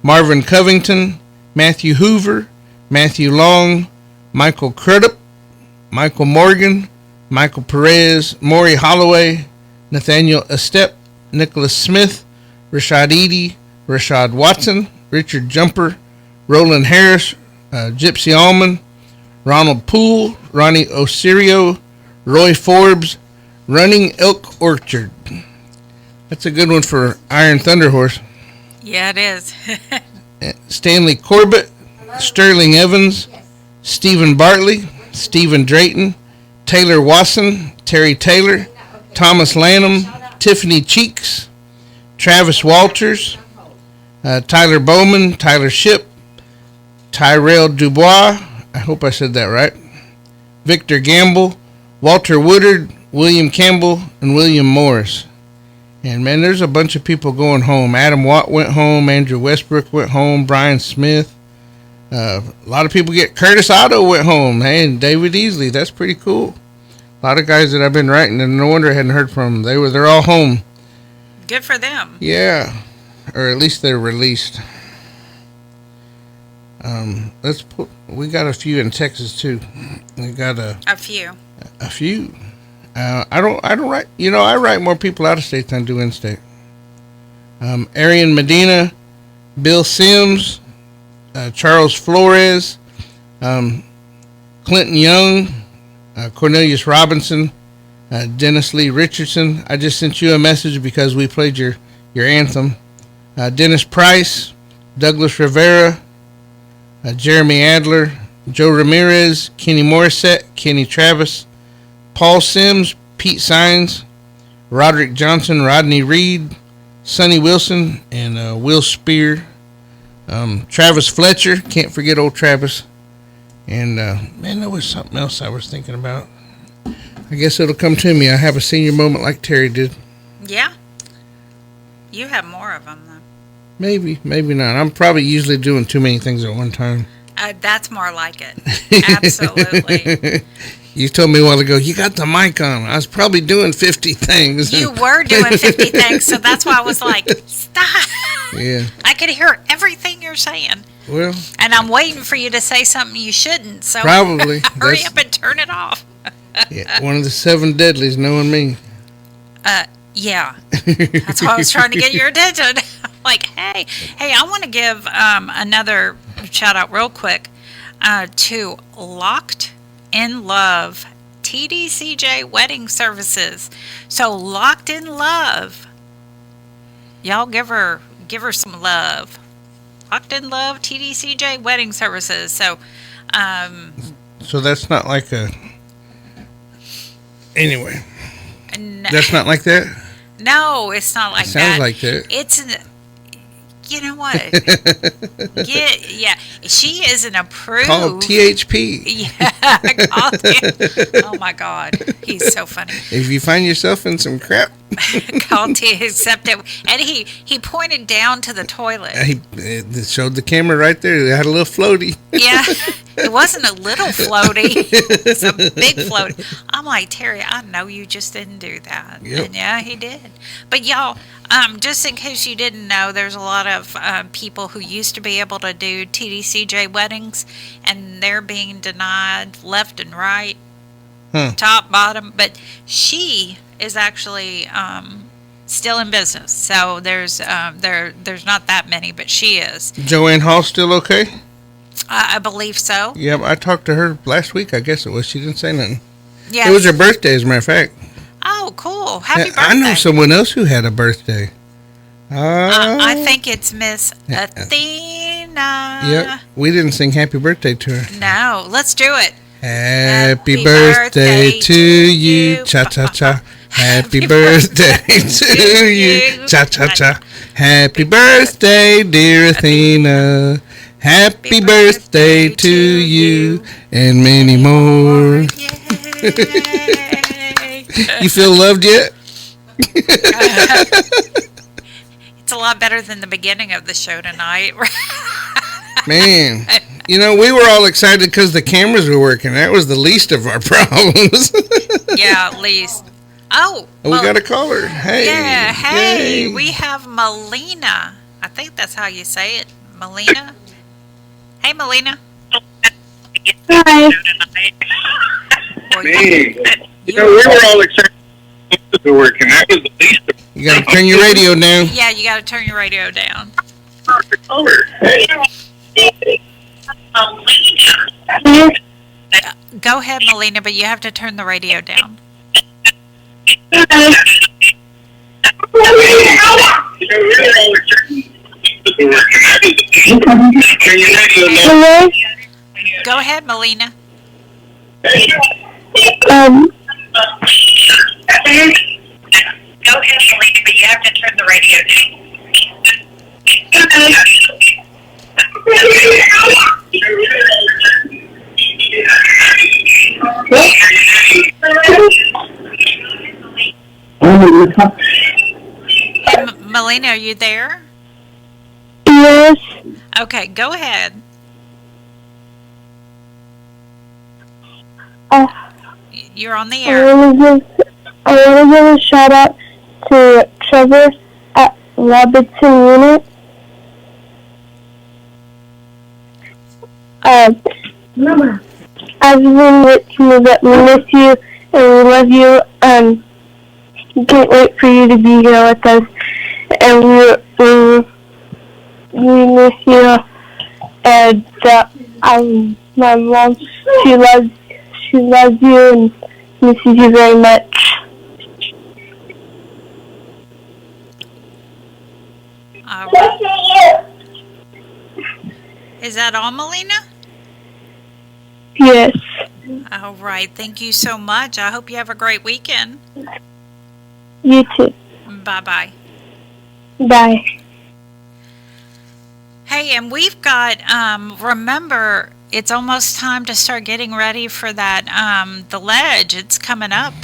Marvin Covington, Matthew Hoover, Matthew Long, Michael Crudup, Michael Morgan, Michael Perez, Maury Holloway, Nathaniel Estep, Nicholas Smith, Rashad Eady, Rashad Watson, Richard Jumper, Roland Harris, Gypsy Allman, Ronald Poole, Ronnie Osirio, Roy Forbes, Running Elk Orchard. That's a good one for Iron Thunder Horse. Yeah, it is. Stanley Corbett, Sterling Evans, Stephen Bartley, Stephen Drayton, Taylor Wasson, Terry Taylor, Thomas Lanham, Tiffany Cheeks, Travis Walters, Tyler Bowman, Tyler Ship, Tyrell Dubois, I hope I said that right, Victor Gamble, Walter Woodard, William Campbell, and William Morris. And man, there's a bunch of people going home. Adam Watt went home, Andrew Westbrook went home, Brian Smith. A lot of people Curtis Otto went home. Hey, and David Easley, that's pretty cool. A lot of guys that I've been writing, and no wonder I hadn't heard from them. They're all home. Good for them. Yeah, or at least they're released. We got a few in Texas too. We got a few. A few. I don't write. I write more people out of state than I do in state. Arian Medina, Bill Sims, Charles Flores, Clinton Young, Cornelius Robinson, Dennis Lee Richardson. I just sent you a message because we played your anthem. Dennis Price, Douglas Rivera, Jeremy Adler, Joe Ramirez, Kenny Morissette, Kenny Travis, Paul Sims, Pete Sines, Roderick Johnson, Rodney Reed, Sonny Wilson, and Will Spear. Travis Fletcher, can't forget old Travis. And man, there was something else I was thinking about. I guess it'll come to me. I have a senior moment like Terry did. Yeah. You have more of them, though. Maybe not. I'm probably usually doing too many things at one time. That's more like it. Absolutely. You told me a while ago, you got the mic on. I was probably doing 50 things. You were doing 50 things, so that's why I was like, stop. Yeah. I could hear everything you're saying. Well. And I'm waiting for you to say something you shouldn't, so probably. hurry up and turn it off. Yeah, one of the 7 deadlies, knowing me. Yeah. That's why I was trying to get your attention. Like, hey, I want to give another shout out real quick to Locked in Love TDCJ Wedding Services. So Locked in Love, y'all give her some love. Locked in Love TDCJ Wedding Services. So that's not like a. Anyway, no, that's not like that. No, it's not like that. Sounds like that. It's you know what? Yeah, she is an approved. Called THP. Yeah, oh my God, he's so funny. If you find yourself in some crap, called except it, and he pointed down to the toilet. He showed the camera right there. They had a little floaty. Yeah, it wasn't a little floaty. It's a big floaty. I'm like, Terry, I know you just didn't do that. Yep. And yeah, he did. But y'all, just in case you didn't know, there's a lot of people who used to be able to do TDCJ weddings, and they're being denied left and right, top, bottom. But she is actually still in business. So there's not that many, but she is. Joanne Hall still okay? I believe so. Yeah, I talked to her last week, I guess it was. She didn't say nothing. Yeah. It was her birthday, as a matter of fact. Oh, cool. Happy birthday. I know someone else who had a birthday. I think it's Miss Athena. Melina. Yep. We didn't sing happy birthday to her. No, let's do it. Happy birthday to you, cha-cha-cha. Happy birthday to you, cha-cha-cha. Happy birthday, dear Athena. Happy birthday to you, and many more. You feel loved yet? It's a lot better than the beginning of the show tonight. Man, you know, we were all excited because the cameras were working. That was the least of our problems. Yeah, at least. Oh, we got a caller. Hey. Yeah, hey, Yay. we have Melina. I think that's how you say it. Melina. Hey, Melina. Hi. Well, we were all excited to work, and that was the least of You got to turn your radio down. Yeah, you got to turn your radio down. Go ahead, Melina, but you have to turn the radio down. Hello? Go ahead, Melina. Go ahead, Melina, but you have to turn the radio Hey, Melina, are you there? Yes. Okay, go ahead. You're on the air. I want to give a shout out to Trevor at Robinson Unit. I've been with you that we miss you and we love you. Can't wait for you to be here with us. And we miss you. And my mom, she loves you and misses you very much. All right. Is that all, Melina? Yes. All right. Thank you so much. I hope you have a great weekend. You too. Bye-bye. Bye. Hey, and we've got, remember, it's almost time to start getting ready for that, the ledge. It's coming up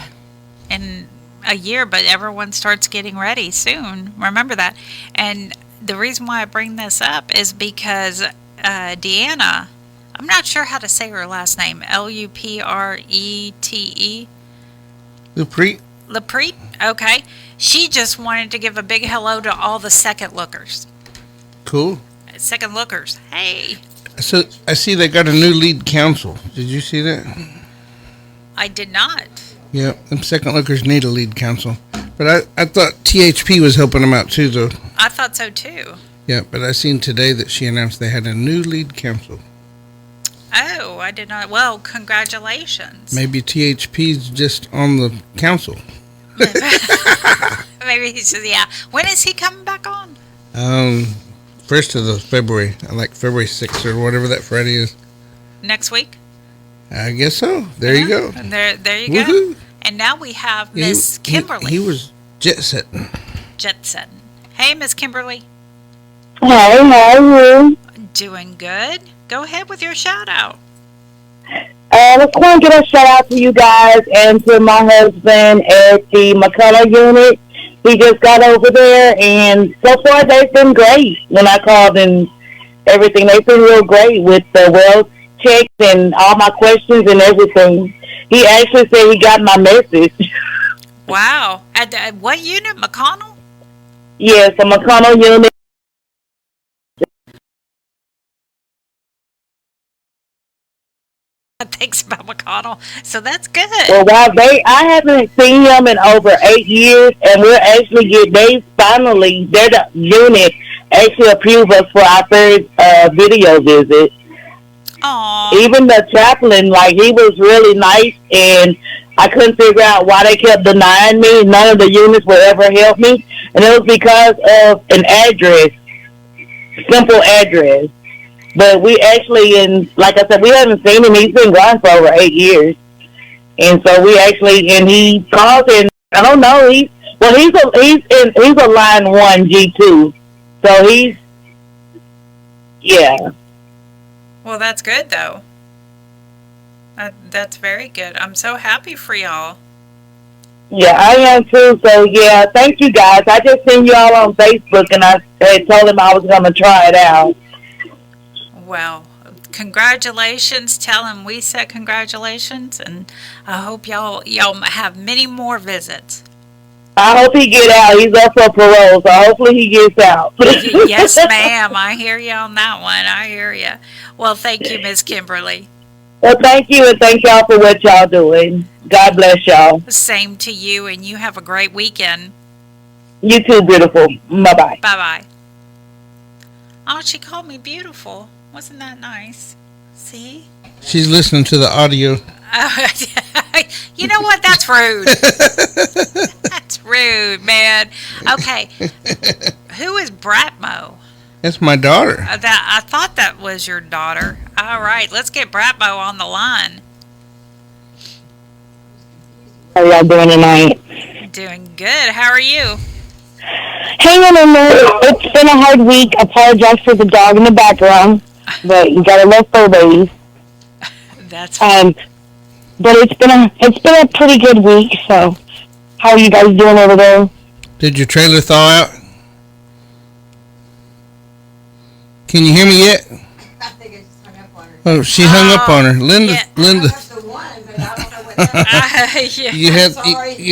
in a year, but everyone starts getting ready soon. Remember that. And the reason why I bring this up is because Deanna, I'm not sure how to say her last name, Luprete. Luprete? Luprete? Okay. She just wanted to give a big hello to all the second lookers. Cool. Second lookers. Hey. So I see they got a new lead counsel. Did you see that? I did not. Yeah, them second lookers need a lead counsel. But I thought THP was helping them out too, though. I thought so too. Yeah, but I seen today that she announced they had a new lead counsel. Oh, I did not. Well, congratulations. Maybe THP's just on the council. Maybe he says, yeah. When is he coming back on? First of the February, like February 6th or whatever that Friday is. Next week? I guess so. There you go. There you Woohoo. go. And now we have Miss Kimberly. He was jet setting. Jet setting. Hey, Miss Kimberly. Hey, how are you? Doing good. Go ahead with your shout out. I just want to give a shout out to you guys and to my husband at the McCullough unit. He just got over there, and so far they've been great. When I called and everything, they've been real great with the well checks and all my questions and everything. He actually said he got my message. Wow. At what unit? McConnell? Yes, a McConnell unit. Thanks about McConnell. So that's good. Well, I haven't seen him in over 8 years, and we're actually they're the unit actually approved us for our third video visit. Aww. Even the chaplain, he was really nice, and I couldn't figure out why they kept denying me. None of the units would ever help me, and it was because of an address, simple address. But we actually, like I said, we haven't seen him. He's been gone for over 8 years. And so we actually, and he calls in, I don't know, he's a line 1 G2. So yeah. Well, that's good, though. That's very good. I'm so happy for y'all. Yeah, I am too. So, yeah, thank you guys. I just seen you all on Facebook, and I told him I was going to try it out. Well, congratulations. Tell him we said congratulations, and I hope y'all have many more visits. I hope he get out. He's up for parole, so hopefully he gets out. Yes, ma'am. I hear you on that one. I hear you. Well, thank you, Miss Kimberly. Well, thank you, and thank y'all for what y'all doing. God bless y'all. Same to you, and you have a great weekend. You too, beautiful. Bye-bye. Bye-bye. Oh, she called me beautiful. Wasn't that nice? See? She's listening to the audio. You know what? That's rude. That's rude, man. Okay. Who is Bratmo? That's my daughter. I thought that was your daughter. All right, let's get Bratmo on the line. How are y'all doing tonight? Doing good. How are you? Hanging in there. It's been a hard week. I apologize for the dog in the background, but you gotta love fur babies. That's but it's been a pretty good week. So, how are you guys doing over there? Did your trailer thaw out? Can you hear me yet? I think I just hung up on her. Oh, she hung up on her. Linda. Yeah. You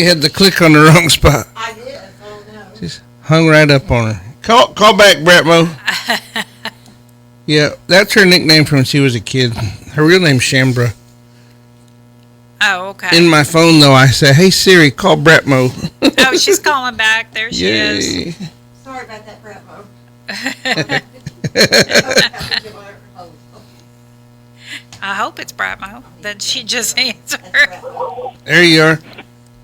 had the click on the wrong spot. I did. Oh no. Just hung right up on her. Call back, Bratmo. Yeah, that's her nickname from when she was a kid. Her real name's Shambra. Oh, okay. In my phone, though, I say, "Hey Siri, call Bratmo." Oh, she's calling back. There she is. Sorry about that, Bratmo. I hope it's Bratmo that she just answered. There you are.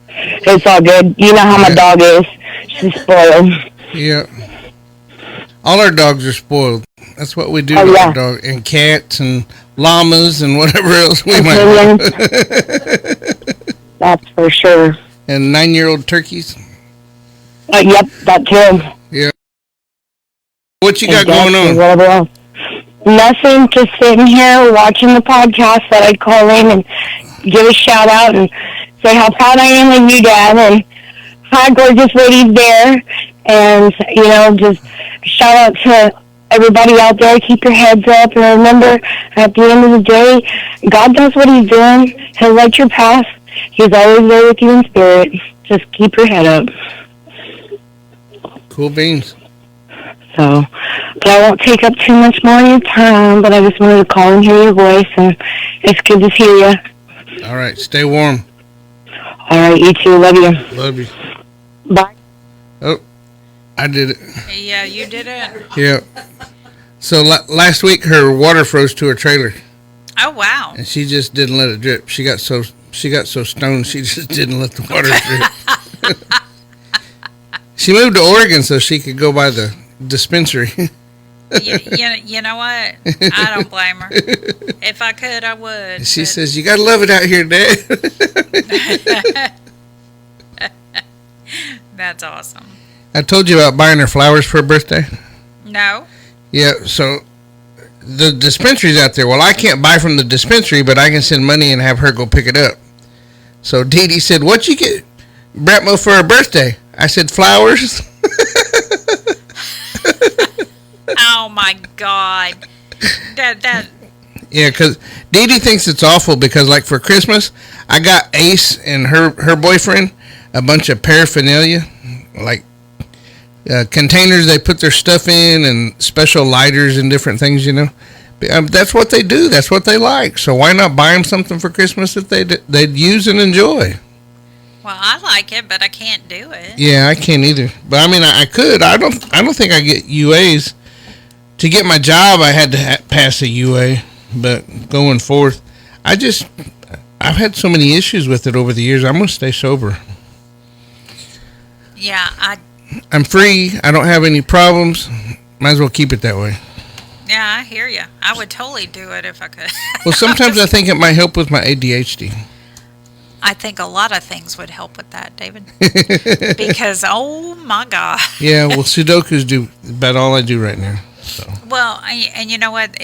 It's all good. You know how my dog is. She's spoiled. Yeah. All our dogs are spoiled. That's what we do Oh, with yeah. our dog. And cats and llamas and whatever else we might have. That's for sure. And 9-year-old turkeys. Yep, that too. Yeah. What you got going on? Whatever else. Nothing, just sitting here watching the podcast that I call in and give a shout out and say how proud I am of you, Dad, and hi, gorgeous ladies there. And, just shout out to everybody out there. Keep your heads up. And remember, at the end of the day, God knows what he's doing. He'll light your path. He's always there with you in spirit. Just keep your head up. Cool beans. So, but I won't take up too much more of your time, but I just wanted to call and hear your voice, and it's good to hear you. All right. Stay warm. All right, you too. Love you. Love you. Bye. Oh, I did it. Yeah, you did it. Yeah. So last week her water froze to her trailer, Oh, wow. and she just didn't let it drip. She got so stoned she just didn't let the water drip. She moved to Oregon so she could go by the dispensary. You know what? I don't blame her. If I could, I would. She says, "You gotta love it out here, Dad." That's awesome. I told you about buying her flowers for her birthday. No. Yeah, so the dispensary's out there. Well, I can't buy from the dispensary, but I can send money and have her go pick it up. So Dee Dee said, "What'd you get Bratmo for her birthday?" I said, "Flowers." Oh my God. That. Yeah, because Dee Dee thinks it's awful because, like, for Christmas, I got Ace and her boyfriend a bunch of paraphernalia, like containers they put their stuff in and special lighters and different things, That's what they do. That's what they like. So why not buy them something for Christmas that they'd use and enjoy? Well, I like it, but I can't do it. Yeah, I can't either. But I mean, I could. I don't think I get UAs. To get my job, I had to pass a UA. But going forth, I've had so many issues with it over the years. I'm gonna stay sober. Yeah, I'm free. I don't have any problems. Might as well keep it that way. Yeah, I hear you. I would totally do it if I could. Well, sometimes I think it might help with my ADHD. I think a lot of things would help with that, David. Because, oh my God. Yeah, well, Sudokus do about all I do right now. So. Well, and you know what?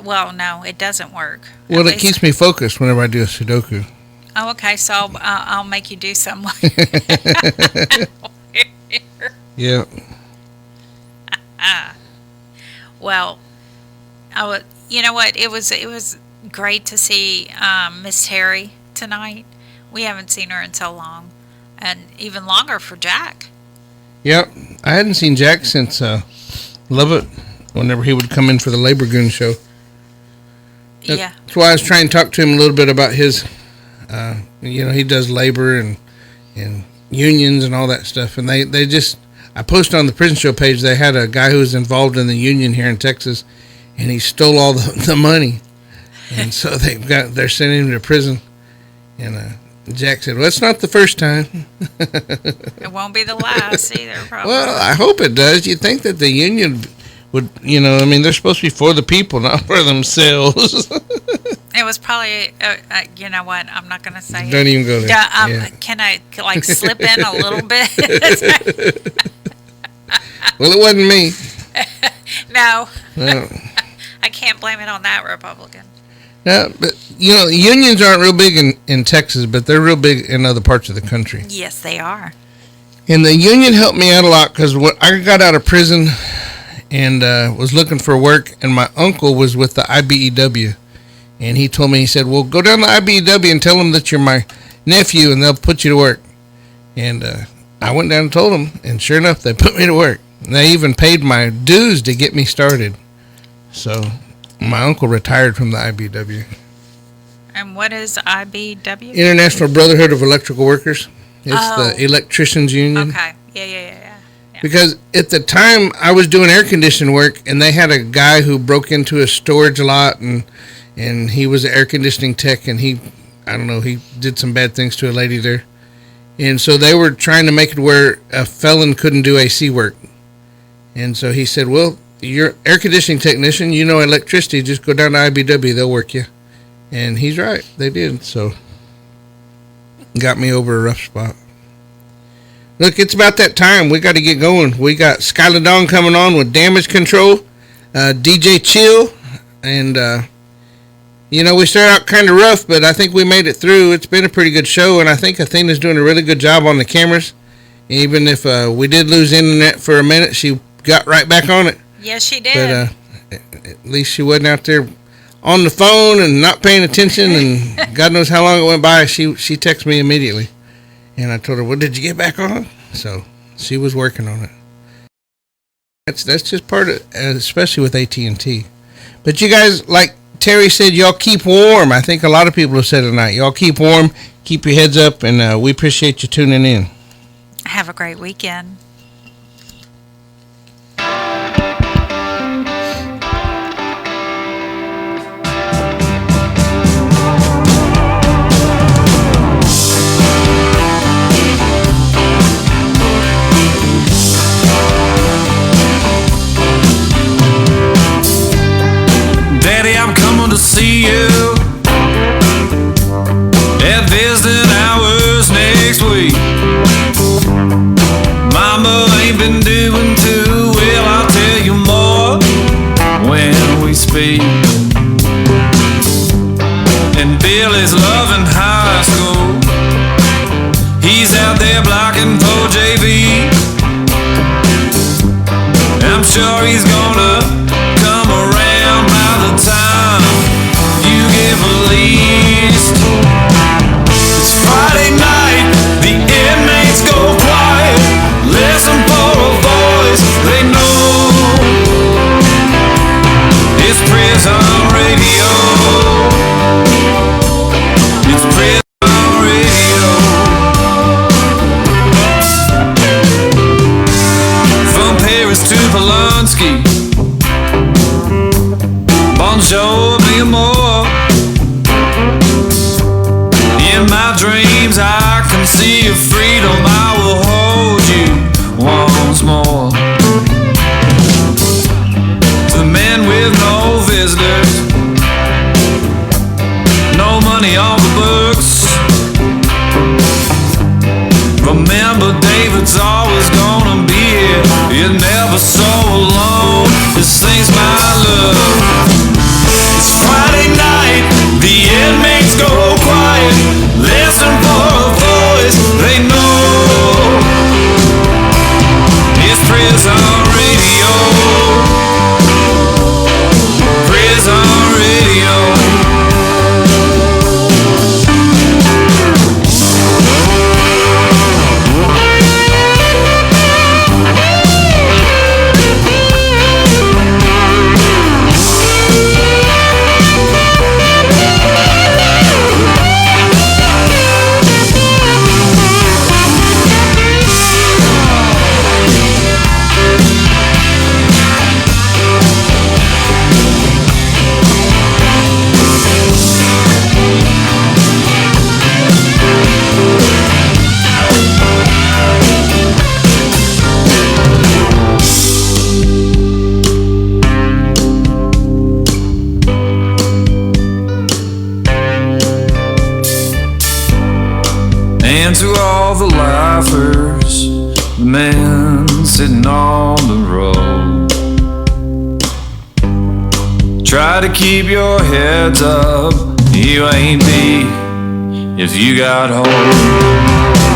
Well, no, it doesn't work. Well, it keeps me focused whenever I do a Sudoku. Oh, okay. So I'll make you do some. Yeah. Well, you know what? It was great to see Miss Terri tonight. We haven't seen her in so long, and even longer for Jack. Yep, I hadn't seen Jack since Lubbock, whenever he would come in for the Labor Goon show. Yeah. That's why I was trying to talk to him a little bit about his, he does labor and unions and all that stuff. And they just, I posted on the prison show page, they had a guy who was involved in the union here in Texas, and he stole all the money. And so they're sending him to prison. And Jack said, well, it's not the first time. It won't be the last either, probably. Well, I hope it does. You'd think that the union would, they're supposed to be for the people, not for themselves. It was probably, you know what, I'm not going to say Don't even go there. Yeah. Can I, slip in a little bit? Well, it wasn't me. No. No. I can't blame it on that Republican. No, but, unions aren't real big in Texas, but they're real big in other parts of the country. Yes, they are. And the union helped me out a lot because when I got out of prison and was looking for work, and my uncle was with the IBEW. And he told me, he said, well, go down to IBEW and tell them that you're my nephew, and they'll put you to work. And I went down and told them, and sure enough, they put me to work. And they even paid my dues to get me started. So my uncle retired from the IBEW. And what is IBW? International Brotherhood of Electrical Workers. It's the electricians union. Okay. Yeah. Because at the time, I was doing air conditioning work, and they had a guy who broke into a storage lot, and he was an air conditioning tech, and he did some bad things to a lady there. And so they were trying to make it where a felon couldn't do AC work. And so he said, well, you're air conditioning technician, you know electricity, just go down to IBW, they'll work you. And he's right, they did. So got me over a rough spot. Look, it's about that time. We got to get going. We got Skyla Dawn coming on with Damage Control, DJ Chill, and we started out kind of rough, but I think we made it through. It's been a pretty good show, and I think Athena's doing a really good job on the cameras. Even if we did lose internet for a minute, she got right back on it. Yes, she did. But at least she wasn't out there on the phone and not paying attention, and God knows how long it went by. She texted me immediately, and I told her, well, did you get back on? So she was working on it. That's just part of, especially with AT&T. But you guys, like Terry said, y'all keep warm. I think a lot of people have said tonight, y'all keep warm, keep your heads up, and we appreciate you tuning in. Have a great weekend. Daddy, I'm coming to see you at visiting hours next week. Mama ain't been doing too well, I'll tell you more when we speak. And Billy's loving high school, he's out there blocking for JV. I'm sure he's gonna come around by the time you give a list. It's Friday night, the inmates go quiet. Listen for a voice they know. It's prison radio. It's prison radio. From Paris to Polanski, bonjour, be more. In my dreams I can see your freedom, I will hold you once more. The man with photographers, the men sitting on the road. Try to keep your heads up, you ain't be if you got hope.